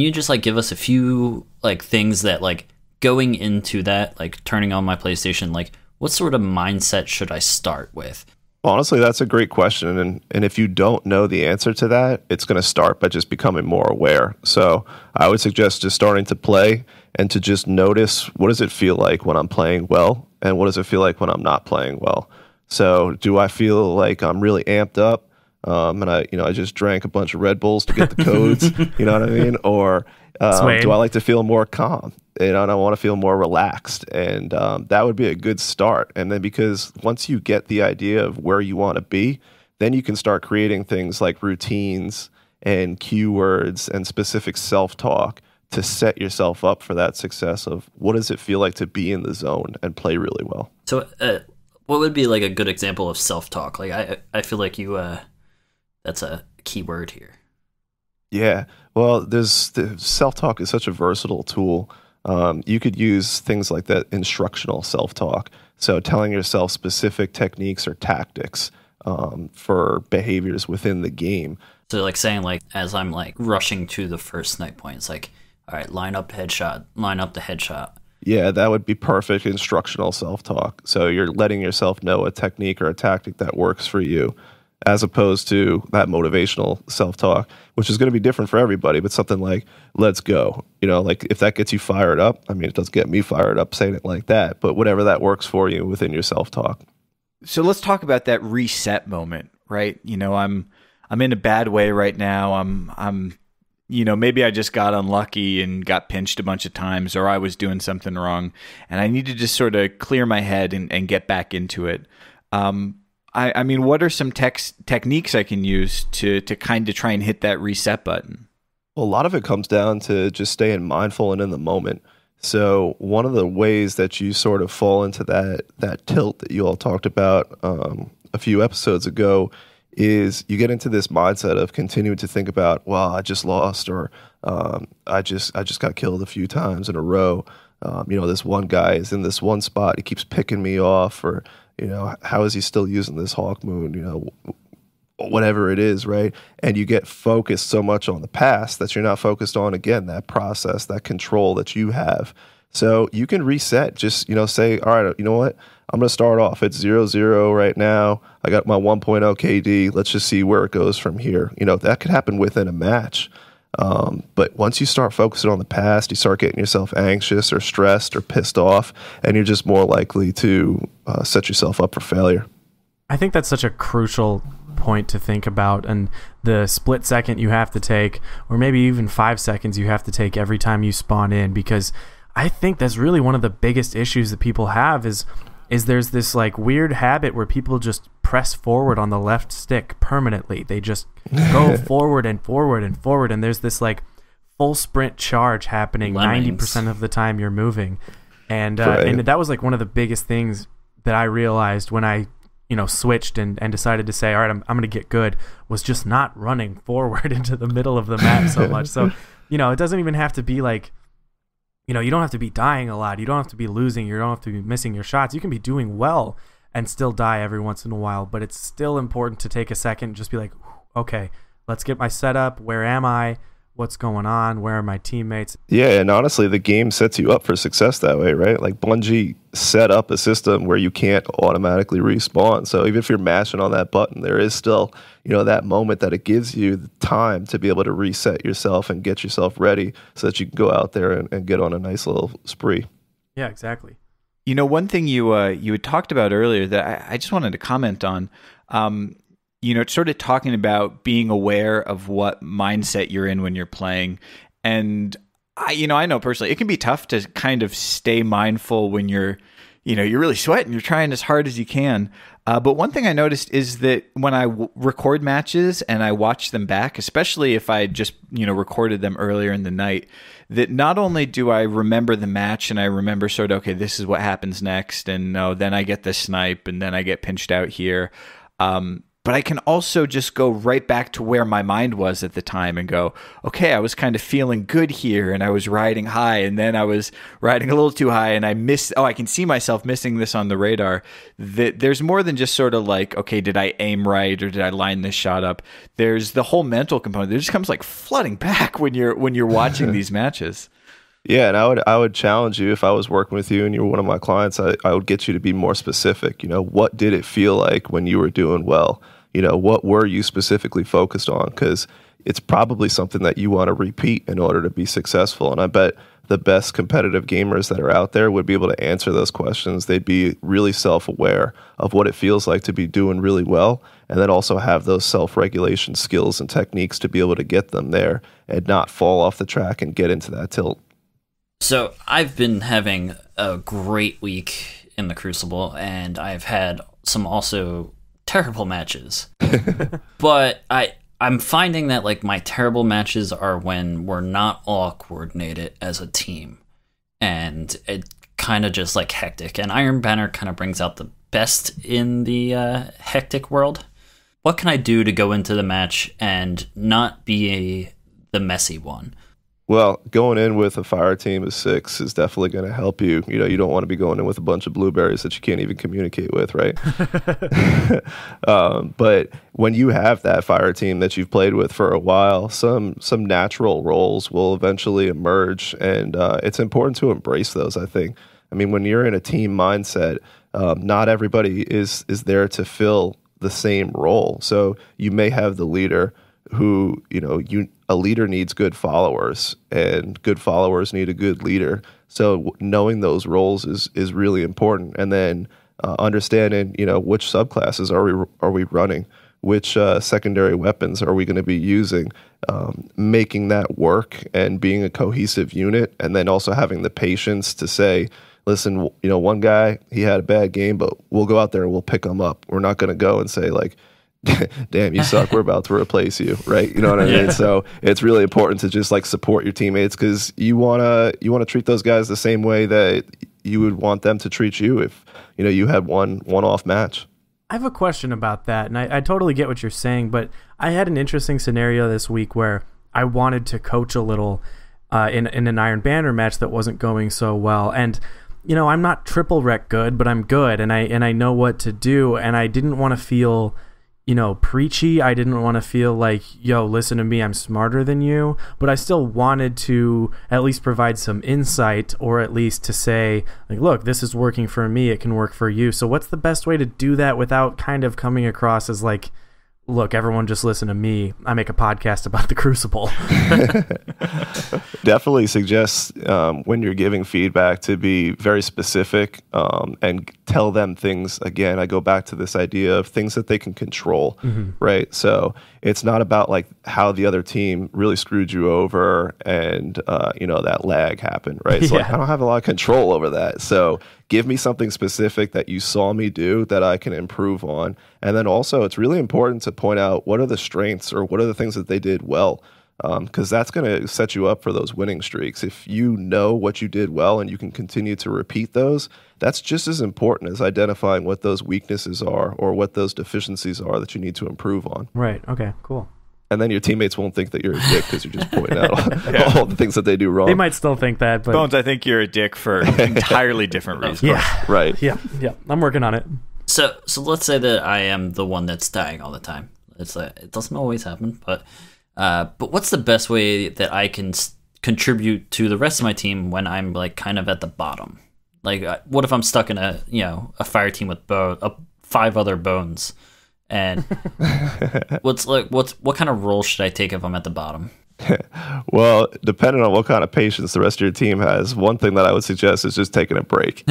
you just give us a few things that going into that, turning on my PlayStation, what sort of mindset should I start with? Honestly, that's a great question. And if you don't know the answer to that, it's going to start by just becoming more aware. So I would suggest just starting to play and to just notice, what does it feel like when I'm playing well? And what does it feel like when I'm not playing well? So do I feel like I'm really amped up? And I just drank a bunch of Red Bulls to get the codes, you know what I mean? Or do I like to feel more calm? And I want to feel more relaxed. And that would be a good start. And then because once you get the idea of where you want to be, then you can start creating things like routines and keywords and specific self-talk to set yourself up for that success of what does it feel like to be in the zone and play really well. So what would be a good example of self-talk? I feel like you... that's a key word here. Yeah. Well, self-talk is such a versatile tool. You could use things like that instructional self-talk. So telling yourself specific techniques or tactics for behaviors within the game. So like saying like as I'm like rushing to the first snipe point, it's like, all right, line up the headshot. Yeah, that would be perfect instructional self-talk. So you're letting yourself know a technique or a tactic that works for you, as opposed to that motivational self-talk, which is going to be different for everybody, but something like, let's go. Like if that gets you fired up, I mean, it doesn't get me fired up saying it like that, but whatever that works for you within your self-talk. So let's talk about that reset moment, right? I'm in a bad way right now. I'm maybe I just got unlucky and got pinched a bunch of times, or I was doing something wrong, and I need to just sort of clear my head and get back into it. I mean, what are some techniques I can use to kind of try and hit that reset button? Well, a lot of it comes down to just staying mindful and in the moment. So one of the ways that you sort of fall into that tilt that you all talked about a few episodes ago is you get into this mindset of continuing to think about, well, I just lost, or I just got killed a few times in a row. This one guy is in this one spot, he keeps picking me off, or how is he still using this hawk moon? Whatever it is, right? And you get focused so much on the past that you're not focused on, again, that process, that control that you have. So you can reset, just, say, all right, you know what? I'm going to start off. It's 0-0 right now. I got my 1.0 KD. Let's just see where it goes from here. That could happen within a match. But once you start focusing on the past, you start getting yourself anxious or stressed or pissed off, and you're just more likely to set yourself up for failure. I think that's such a crucial point to think about, and the split second you have to take, or maybe even 5 seconds you have to take every time you spawn in, because I think that's really one of the biggest issues that people have is there's this like weird habit where people just press forward on the left stick permanently. They just go forward and forward and forward, and there's this like full sprint charge happening 90% of the time you're moving. And and that was like one of the biggest things that I realized when I switched and decided to say, all right, I'm going to get good, was just not running forward into the middle of the map so much. So, it doesn't even have to be like, you don't have to be dying a lot. You don't have to be losing. You don't have to be missing your shots. You can be doing well and still die every once in a while, but it's still important to take a second and just be like, okay, let's get my setup. Where am I? What's going on? Where are my teammates? Yeah, and honestly, the game sets you up for success that way, right? Like Bungie set up a system where you can't automatically respawn. So even if you're mashing on that button, there is still, that moment that it gives you the time to be able to reset yourself and get yourself ready so that you can go out there and get on a nice little spree. Yeah, exactly. One thing you had talked about earlier that I just wanted to comment on, sort of talking about being aware of what mindset you're in when you're playing. And I know personally, it can be tough to kind of stay mindful when you're really sweating, you're trying as hard as you can. But one thing I noticed is that when I record matches and I watch them back, especially if I just, recorded them earlier in the night, that not only do I remember the match and I remember sort of, okay, this is what happens next. And then I get the snipe and then I get pinched out here. But I can also just go right back to where my mind was at the time and go, okay, I was kind of feeling good here and I was riding high, and then I was riding a little too high and I can see myself missing this on the radar. That there's more than just sort of like, okay, did I aim right or did I line this shot up? There's the whole mental component. It just comes like flooding back when you're watching these matches. Yeah, and I would challenge you, if I was working with you and you were one of my clients, I would get you to be more specific. What did it feel like when you were doing well? What were you specifically focused on? Because it's probably something that you want to repeat in order to be successful. And I bet the best competitive gamers that are out there would be able to answer those questions. They'd be really self-aware of what it feels like to be doing really well, and then also have those self-regulation skills and techniques to be able to get them there and not fall off the track and get into that tilt. So I've been having a great week in the Crucible, and I've had some also terrible matches. But I'm finding that like my terrible matches are when we're not all coordinated as a team, and it kind of just like hectic. And Iron Banner kind of brings out the best in the hectic world. What can I do to go into the match and not be the messy one? Well, going in with a fire team of 6 is definitely going to help you. You know, you don't want to be going in with a bunch of blueberries that you can't even communicate with, right? But when you have that fire team that you've played with for a while, some natural roles will eventually emerge, and it's important to embrace those, I think. I mean, when you're in a team mindset, not everybody is there to fill the same role. So you may have the leader who, a leader needs good followers, and good followers need a good leader. So knowing those roles is really important. And then understanding, which subclasses are we running, which secondary weapons are we going to be using, making that work and being a cohesive unit, and then also having the patience to say, listen, one guy, he had a bad game, but we'll go out there and we'll pick him up. We're not going to go and say like, damn, you suck, we're about to replace you, right? You know what I mean? So it's really important to just like support your teammates, because you wanna treat those guys the same way that you would want them to treat you if you had one-off match. I have a question about that, and I totally get what you're saying, but I had an interesting scenario this week where I wanted to coach a little in an Iron Banner match that wasn't going so well, and I'm not triple rec good, but I'm good, and I know what to do, and I didn't want to feel preachy. I didn't want to feel like, yo, listen to me, I'm smarter than you, but I still wanted to at least provide some insight, or at least to say, like, look, this is working for me, it can work for you. So what's the best way to do that without kind of coming across as like, look, everyone just listen to me, I make a podcast about the Crucible? Definitely suggest when you're giving feedback to be very specific and tell them things. Again, I go back to this idea of things that they can control, right? So it's not about like how the other team really screwed you over and that lag happened, right? So like, I don't have a lot of control over that. So give me something specific that you saw me do that I can improve on. And then also, it's really important to point out what are the strengths or what are the things that they did well, because that's going to set you up for those winning streaks. If you know what you did well and you can continue to repeat those, that's just as important as identifying what those weaknesses are or what those deficiencies are that you need to improve on. Right. Okay, cool. And then your teammates won't think that you're a dick because you're just pointing out all the things that they do wrong. They might still think that, but Bones, I think you're a dick for entirely different reasons. yeah, right. Yeah. I'm working on it. So let's say that I am the one that's dying all the time. It doesn't always happen, but what's the best way that I can contribute to the rest of my team when I'm like kind of at the bottom? Like, what if I'm stuck in a fire team with 5 other bones? And what kind of role should I take if I'm at the bottom? Well, depending on what kind of patience the rest of your team has, one thing that I would suggest is just taking a break.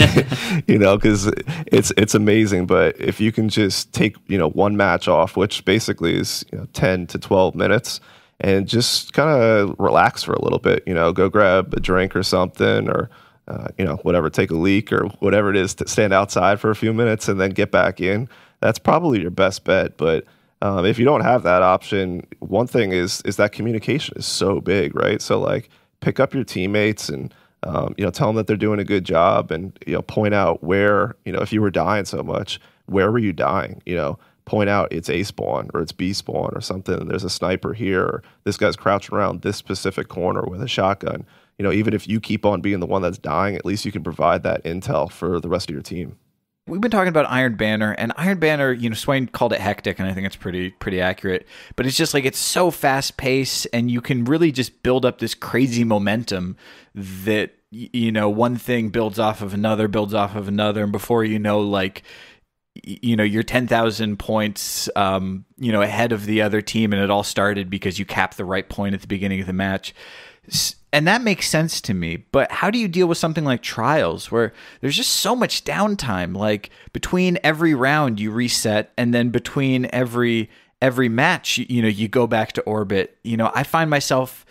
Because it's amazing. But if you can just take one match off, which basically is 10 to 12 minutes, and just kind of relax for a little bit, go grab a drink or something, or whatever, take a leak or whatever it is, to stand outside for a few minutes and then get back in. That's probably your best bet. But if you don't have that option, one thing is that communication is so big, right? So like, pick up your teammates and tell them that they're doing a good job, and point out where, if you were dying so much, where were you dying? Point out it's A spawn or it's B spawn or something. There's a sniper here, or this guy's crouching around this specific corner with a shotgun. Even if you keep on being the one that's dying, at least you can provide that intel for the rest of your team. We've been talking about Iron Banner, and Iron Banner, Swain called it hectic, and I think it's pretty accurate. But it's just like, it's so fast paced, and you can really just build up this crazy momentum that one thing builds off of another, and before you're 10,000 points ahead of the other team, and it all started because you capped the right point at the beginning of the match. And that makes sense to me. But how do you deal with something like Trials, where there's just so much downtime? Like, between every round you reset, and then between every match, you go back to orbit. I find myself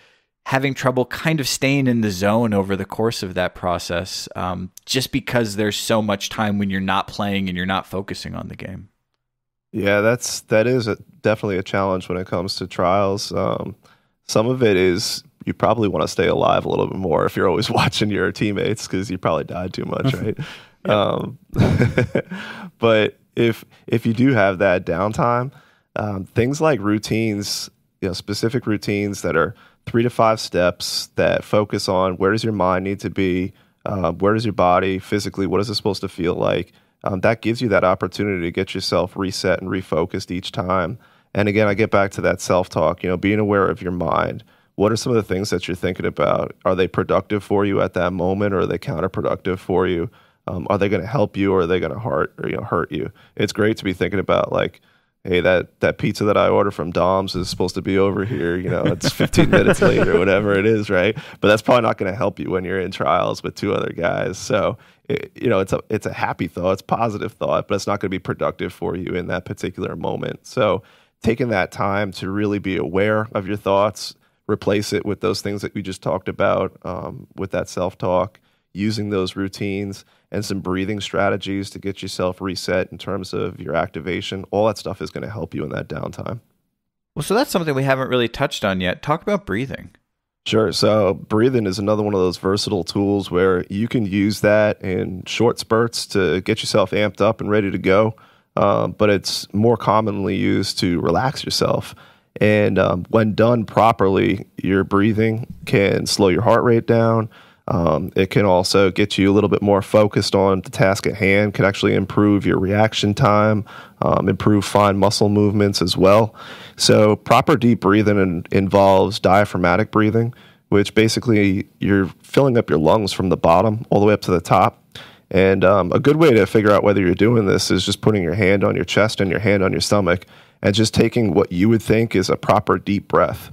having trouble kind of staying in the zone over the course of that process, just because there's so much time when you're not playing and you're not focusing on the game. Yeah, that is definitely a challenge when it comes to Trials. Some of it is, you probably want to stay alive a little bit more if you're always watching your teammates, because you probably died too much, right? But if you do have that downtime, things like routines, specific routines that are 3 to 5 steps that focus on where does your mind need to be, where does your body physically, what is it supposed to feel like. That gives you that opportunity to get yourself reset and refocused each time. And again, I get back to that self-talk, being aware of your mind. What are some of the things that you're thinking about? Are they productive for you at that moment, or are they counterproductive for you? Are they going to help you, or are they going to hurt you? It's great to be thinking about, like, hey, that pizza that I ordered from Dom's is supposed to be over here. It's 15 minutes late or whatever it is, right? But that's probably not going to help you when you're in trials with 2 other guys. So, it's a happy thought, it's a positive thought, but it's not going to be productive for you in that particular moment. So, taking that time to really be aware of your thoughts, replace it with those things that we just talked about, with that self-talk, using those routines and some breathing strategies to get yourself reset in terms of your activation. All that stuff is going to help you in that downtime. Well, so that's something we haven't really touched on yet. Talk about breathing. Sure. So breathing is another one of those versatile tools where you can use that in short spurts to get yourself amped up and ready to go. But it's more commonly used to relax yourself. And when done properly, your breathing can slow your heart rate down. It can also get you a little bit more focused on the task at hand, can actually improve your reaction time, improve fine muscle movements as well. So proper deep breathing involves diaphragmatic breathing, which basically you're filling up your lungs from the bottom all the way up to the top. And a good way to figure out whether you're doing this is just putting your hand on your chest and your hand on your stomach and just taking what you would think is a proper deep breath.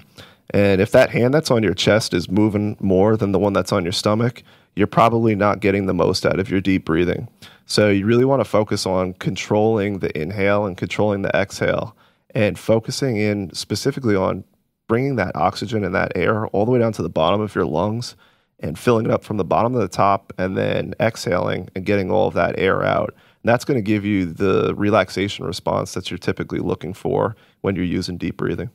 And if that hand that's on your chest is moving more than the one that's on your stomach, you're probably not getting the most out of your deep breathing. So you really want to focus on controlling the inhale and controlling the exhale, and focusing in specifically on bringing that oxygen and that air all the way down to the bottom of your lungs and filling it up from the bottom to the top, and then exhaling and getting all of that air out. And that's going to give you the relaxation response that you're typically looking for when you're using deep breathing.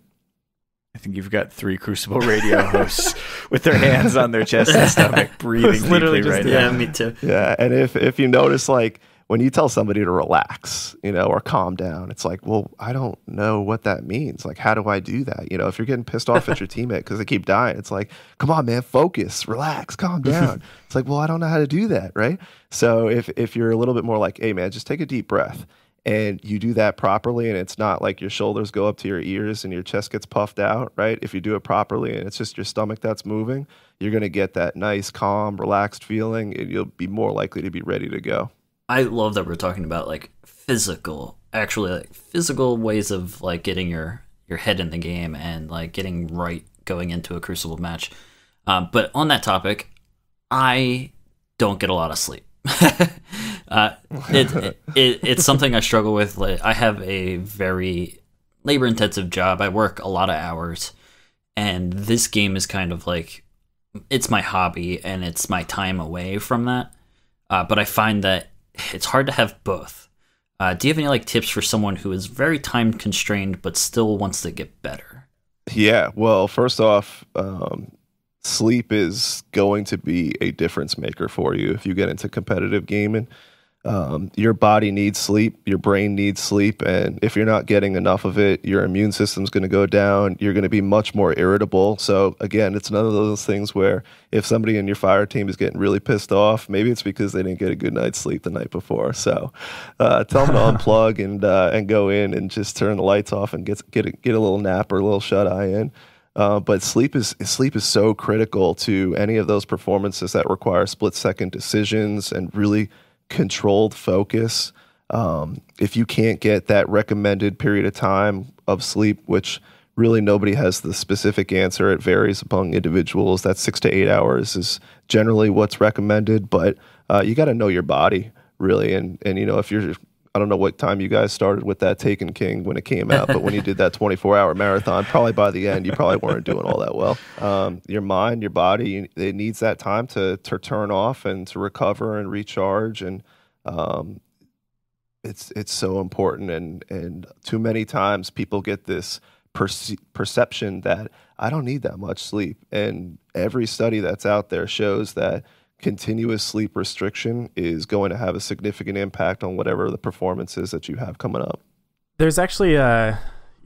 I think you've got 3 Crucible radio hosts with their hands on their chest and stomach, breathing deeply right now. Yeah, me too. Yeah, and if you notice, like, when you tell somebody to relax, or calm down, it's like, well, I don't know what that means. Like, how do I do that? If you're getting pissed off at your teammate because they keep dying, it's like, come on, man, focus, relax, calm down. It's like, well, I don't know how to do that, right? So if you're a little bit more like, hey, man, just take a deep breath, and you do that properly, and it's not like your shoulders go up to your ears and your chest gets puffed out, right? If you do it properly and it's just your stomach that's moving, you're going to get that nice, calm, relaxed feeling, and you'll be more likely to be ready to go. I love that we're talking about physical ways of getting your head in the game and getting right going into a Crucible match. But on that topic, I don't get a lot of sleep. It's something I struggle with. I have a very labor-intensive job. I work a lot of hours, and this game is kind of it's my hobby and it's my time away from that. But I find that it's hard to have both. Do you have any tips for someone who is very time constrained but still wants to get better? Yeah, well, first off, sleep is going to be a difference maker for you if you get into competitive gaming. Your body needs sleep, your brain needs sleep, and if you're not getting enough of it, your immune system's going to go down, you're going to be much more irritable. So again, it's none of those things where if somebody in your fire team is getting really pissed off, maybe it's because they didn't get a good night's sleep the night before. So tell them to unplug and go in and just turn the lights off and get a little nap or a little shut-eye in. But sleep is so critical to any of those performances that require split-second decisions and really controlled focus. If you can't get that recommended period of time of sleep, which really nobody has the specific answer, it varies among individuals. That 6 to 8 hours is generally what's recommended, but you got to know your body really. And if you're, I don't know what time you guys started with that Taken King when it came out, but when you did that 24-hour marathon, probably by the end, you probably weren't doing all that well. Your mind, your body, it needs that time to turn off and to recover and recharge. And it's so important. And too many times people get this perception that I don't need that much sleep. And every study that's out there shows that continuous sleep restriction is going to have a significant impact on whatever the performance is that you have coming up. There's actually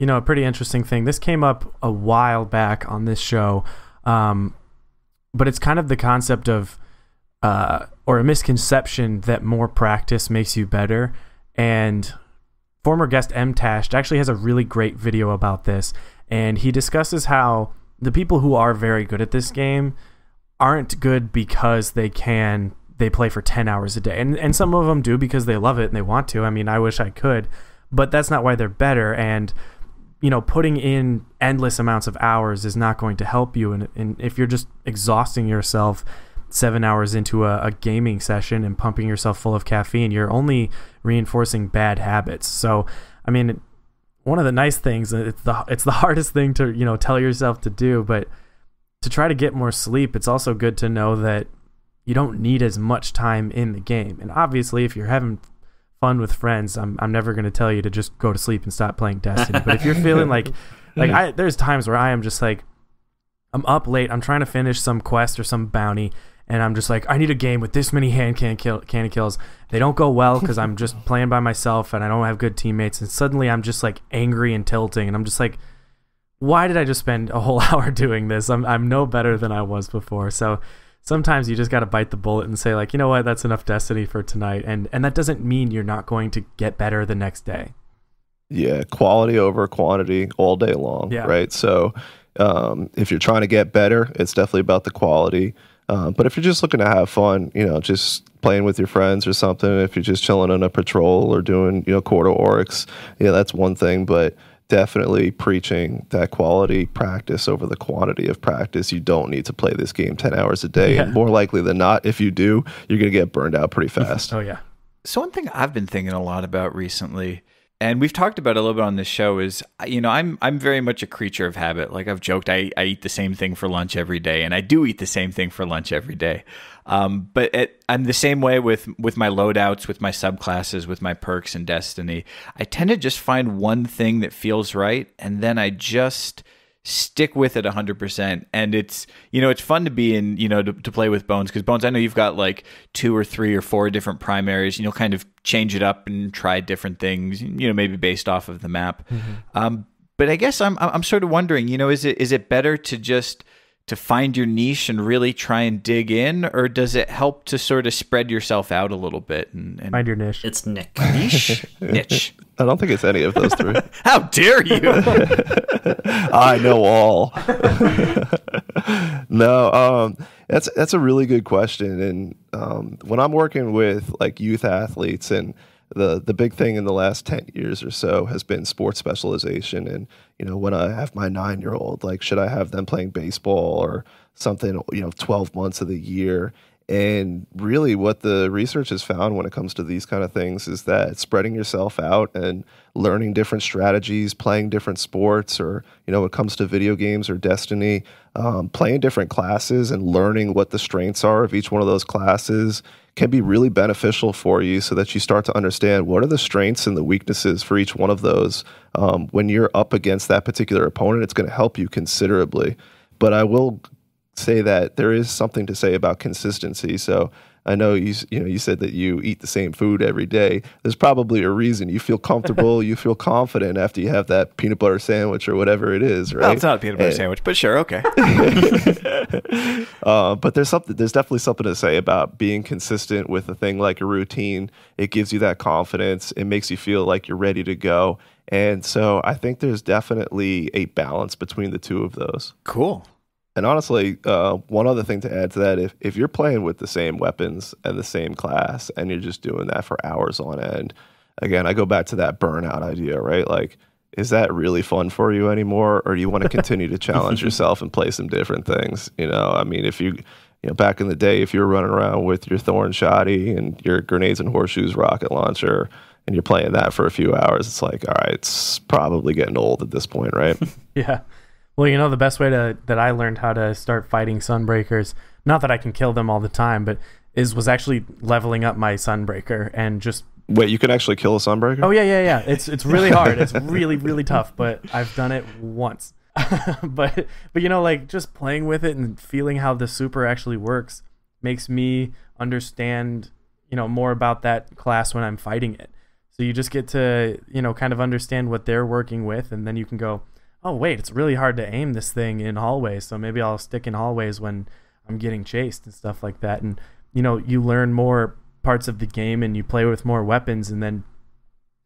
a pretty interesting thing. This came up a while back on this show, but it's kind of the concept of, or a misconception that more practice makes you better. And former guest M-Tashed actually has a really great video about this, and he discusses how the people who are very good at this game aren't good because they play for 10 hours a day. And some of them do because they love it and they want to. I mean, I wish I could, but that's not why they're better. And, putting in endless amounts of hours is not going to help you. And if you're just exhausting yourself 7 hours into a gaming session and pumping yourself full of caffeine, you're only reinforcing bad habits. So, I mean, one of the nice things, it's the hardest thing to, tell yourself to do, but to try to get more sleep, it's also good to know that you don't need as much time in the game. And obviously, if you're having fun with friends, I'm never going to tell you to just go to sleep and stop playing Destiny. But if you're feeling there's times where I am just like, I'm up late, I'm trying to finish some quest or some bounty, and I'm just like, I need a game with this many hand cannon kills. They don't go well because I'm just playing by myself and I don't have good teammates. And suddenly I'm just like angry and tilting, and I'm just like, why did I just spend a whole hour doing this? I'm no better than I was before. So sometimes you just got to bite the bullet and say, like, you know what, that's enough Destiny for tonight. And that doesn't mean you're not going to get better the next day. Yeah, quality over quantity all day long, right? So if you're trying to get better, it's definitely about the quality. But if you're just looking to have fun, just playing with your friends or something, if you're just chilling on a patrol or doing, quarter orcs, that's one thing. But definitely preaching that quality practice over the quantity of practice. You don't need to play this game 10 hours a day. And more likely than not, if you do, you're going to get burned out pretty fast. Oh, yeah. So one thing I've been thinking a lot about recently, and we've talked about it a little bit on this show, is, I'm very much a creature of habit. Like I've joked, I eat the same thing for lunch every day, and I do eat the same thing for lunch every day. But I'm the same way with my loadouts, with my subclasses, with my perks in Destiny. I tend to just find one thing that feels right, and then I just stick with it 100%. And it's, it's fun to be in, to play with Bones, because Bones, I know you've got like 2 or 3 or 4 different primaries, and you'll kind of change it up and try different things, maybe based off of the map. Mm-hmm. But I guess I'm sort of wondering, is it better to just to find your niche and really try and dig in, or does it help to sort of spread yourself out a little bit and find your niche? It's Nick. Niche? Niche. I don't think it's any of those 3. How dare you? I know all. No, that's a really good question. And when I'm working with like youth athletes, and the big thing in the last 10 years or so has been sports specialization. And, when I have my 9-year-old, like, should I have them playing baseball or something, 12 months of the year? And really what the research has found when it comes to these kind of things is that spreading yourself out and learning different strategies, playing different sports, or, when it comes to video games or Destiny, playing different classes and learning what the strengths are of each one of those classes can be really beneficial for you, so that you start to understand what are the strengths and the weaknesses for each one of those. When you're up against that particular opponent, it's going to help you considerably. But I will say that there is something to say about consistency. So I know you said that you eat the same food every day. There's probably a reason you feel comfortable, you feel confident after you have that peanut butter sandwich or whatever it is, right? Well, it's not a peanut butter sandwich, but sure, okay. But there's definitely something to say about being consistent with a thing like a routine. It gives you that confidence. It makes you feel like you're ready to go. And so I think there's definitely a balance between the two of those. Cool. And honestly, one other thing to add to that, if you're playing with the same weapons and the same class and you're just doing that for hours on end, again, I go back to that burnout idea, right? Like, is that really fun for you anymore? Or do you want to continue to challenge yourself and play some different things? I mean, if you back in the day, if you're running around with your Thorn Shoddy and your Grenades and Horseshoes rocket launcher and you're playing that for a few hours, it's like, all right, it's probably getting old at this point, right? Yeah. Well, the best way that I learned how to start fighting Sunbreakers, not that I can kill them all the time, but was actually leveling up my Sunbreaker and just... Wait, you can actually kill a Sunbreaker? Oh, yeah. It's really hard. It's really, really tough, but I've done it once. but like, just playing with it and feeling how the super actually works makes me understand, more about that class when I'm fighting it. So So you just get to, kind of understand what they're working with, and then you can go, oh, wait, it's really hard to aim this thing in hallways, so maybe I'll stick in hallways when I'm getting chased and stuff like that. And, you learn more parts of the game and you play with more weapons, and then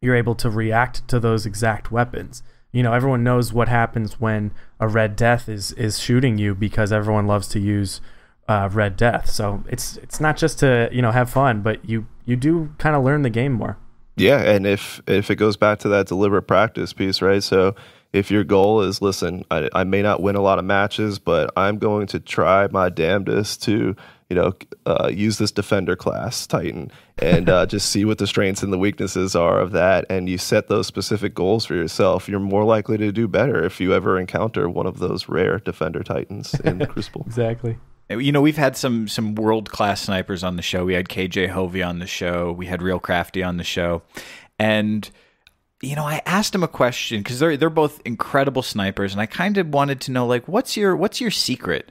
you're able to react to those exact weapons. Everyone knows what happens when a Red Death is shooting you, because everyone loves to use Red Death. So it's not just to, have fun, but you do kind of learn the game more. Yeah, and if it goes back to that deliberate practice piece, right? So if your goal is, listen, I may not win a lot of matches, but I'm going to try my damnedest to, use this defender class Titan and just see what the strengths and the weaknesses are of that, and you set those specific goals for yourself, you're more likely to do better if you ever encounter one of those rare defender Titans in Crucible. Exactly. We've had some world-class snipers on the show. We had KJ Hovey on the show. We had Real Crafty on the show. And, I asked him a question, because they're both incredible snipers, and I kind of wanted to know, like, what's your secret?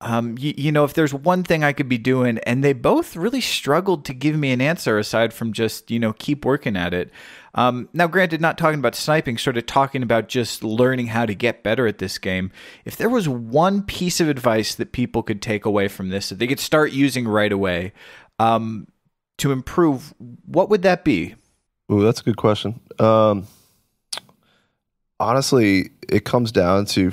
If there's one thing I could be doing, and they both really struggled to give me an answer aside from just, keep working at it. Now, granted, not talking about sniping, sort of talking about just learning how to get better at this game. If there was one piece of advice that people could take away from this, that they could start using right away to improve, what would that be? Ooh, that's a good question. Honestly, it comes down to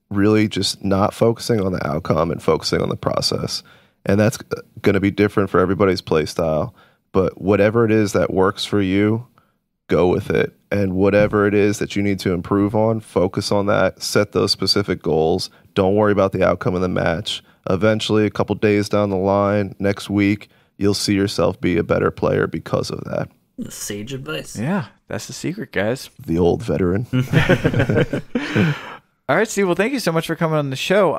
really just not focusing on the outcome and focusing on the process. And that's going to be different for everybody's play style. But whatever it is that works for you, go with it. And whatever it is that you need to improve on, focus on that, set those specific goals. Don't worry about the outcome of the match. Eventually, a couple days down the line, next week, you'll see yourself be a better player because of that. Sage advice. Yeah, that's the secret, guys. The old veteran. All right, Steve. Well, thank you so much for coming on the show.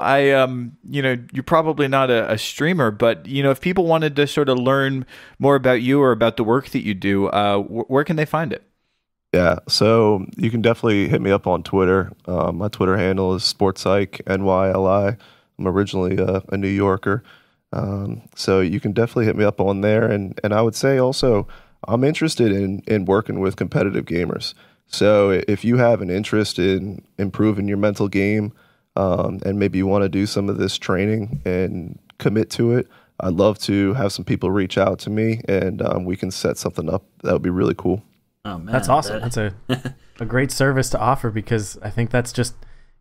You're probably not a streamer, but, if people wanted to sort of learn more about you or about the work that you do, where can they find it? Yeah, so you can definitely hit me up on Twitter. My Twitter handle is sportspsychnyli. I'm originally a New Yorker. So you can definitely hit me up on there. And I would say also, I'm interested in working with competitive gamers. So if you have an interest in improving your mental game, and maybe you want to do some of this training and commit to it, I'd love to have some people reach out to me, and we can set something up. That would be really cool. Oh, man, that's awesome. That's a great service to offer, because I think that's just,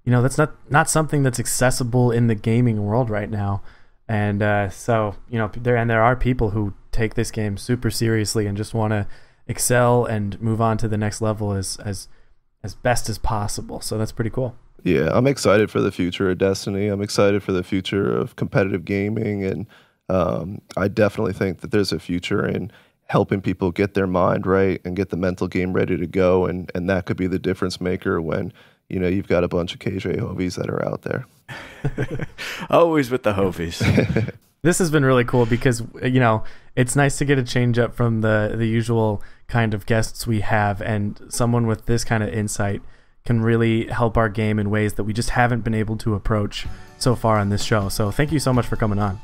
that's not something that's accessible in the gaming world right now. And so, there are people who take this game super seriously and just want to excel and move on to the next level as best as possible. So that's pretty cool. Yeah, I'm excited for the future of Destiny. I'm excited for the future of competitive gaming, and I definitely think that there's a future in helping people get their mind right and get the mental game ready to go, and that could be the difference maker when you've got a bunch of KJ Hovies that are out there. Always with the Hovies. This has been really cool because, it's nice to get a change up from the usual kind of guests we have, and someone with this kind of insight can really help our game in ways that we just haven't been able to approach so far on this show. So thank you so much for coming on.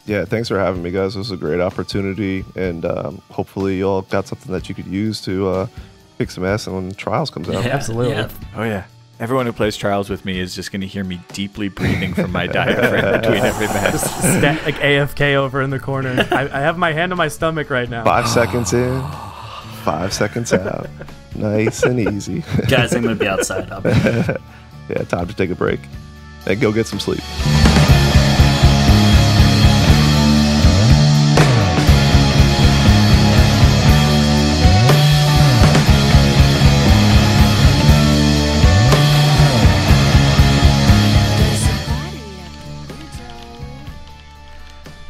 Yeah, thanks for having me, guys. It was a great opportunity, and hopefully you all got something that you could use to kick some ass when Trials comes out. Yeah, absolutely. Yeah. Oh, yeah. Everyone who plays Trials with me is just going to hear me deeply breathing from my diaphragm between every match. Like AFK over in the corner. I have my hand on my stomach right now. 5 seconds in, 5 seconds out. Nice and easy. Guys, I'm going to be outside. Yeah, time to take a break and go get some sleep.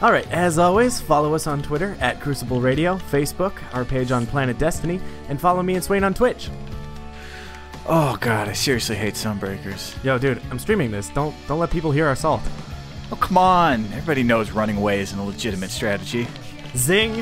All right, as always, follow us on Twitter at Crucible Radio, Facebook, our page on Planet Destiny, and follow me and Swain on Twitch. Oh, God, I seriously hate Sunbreakers. Yo, dude, I'm streaming this. Don't let people hear our salt. Oh, come on. Everybody knows running away isn't a legitimate strategy. Zing!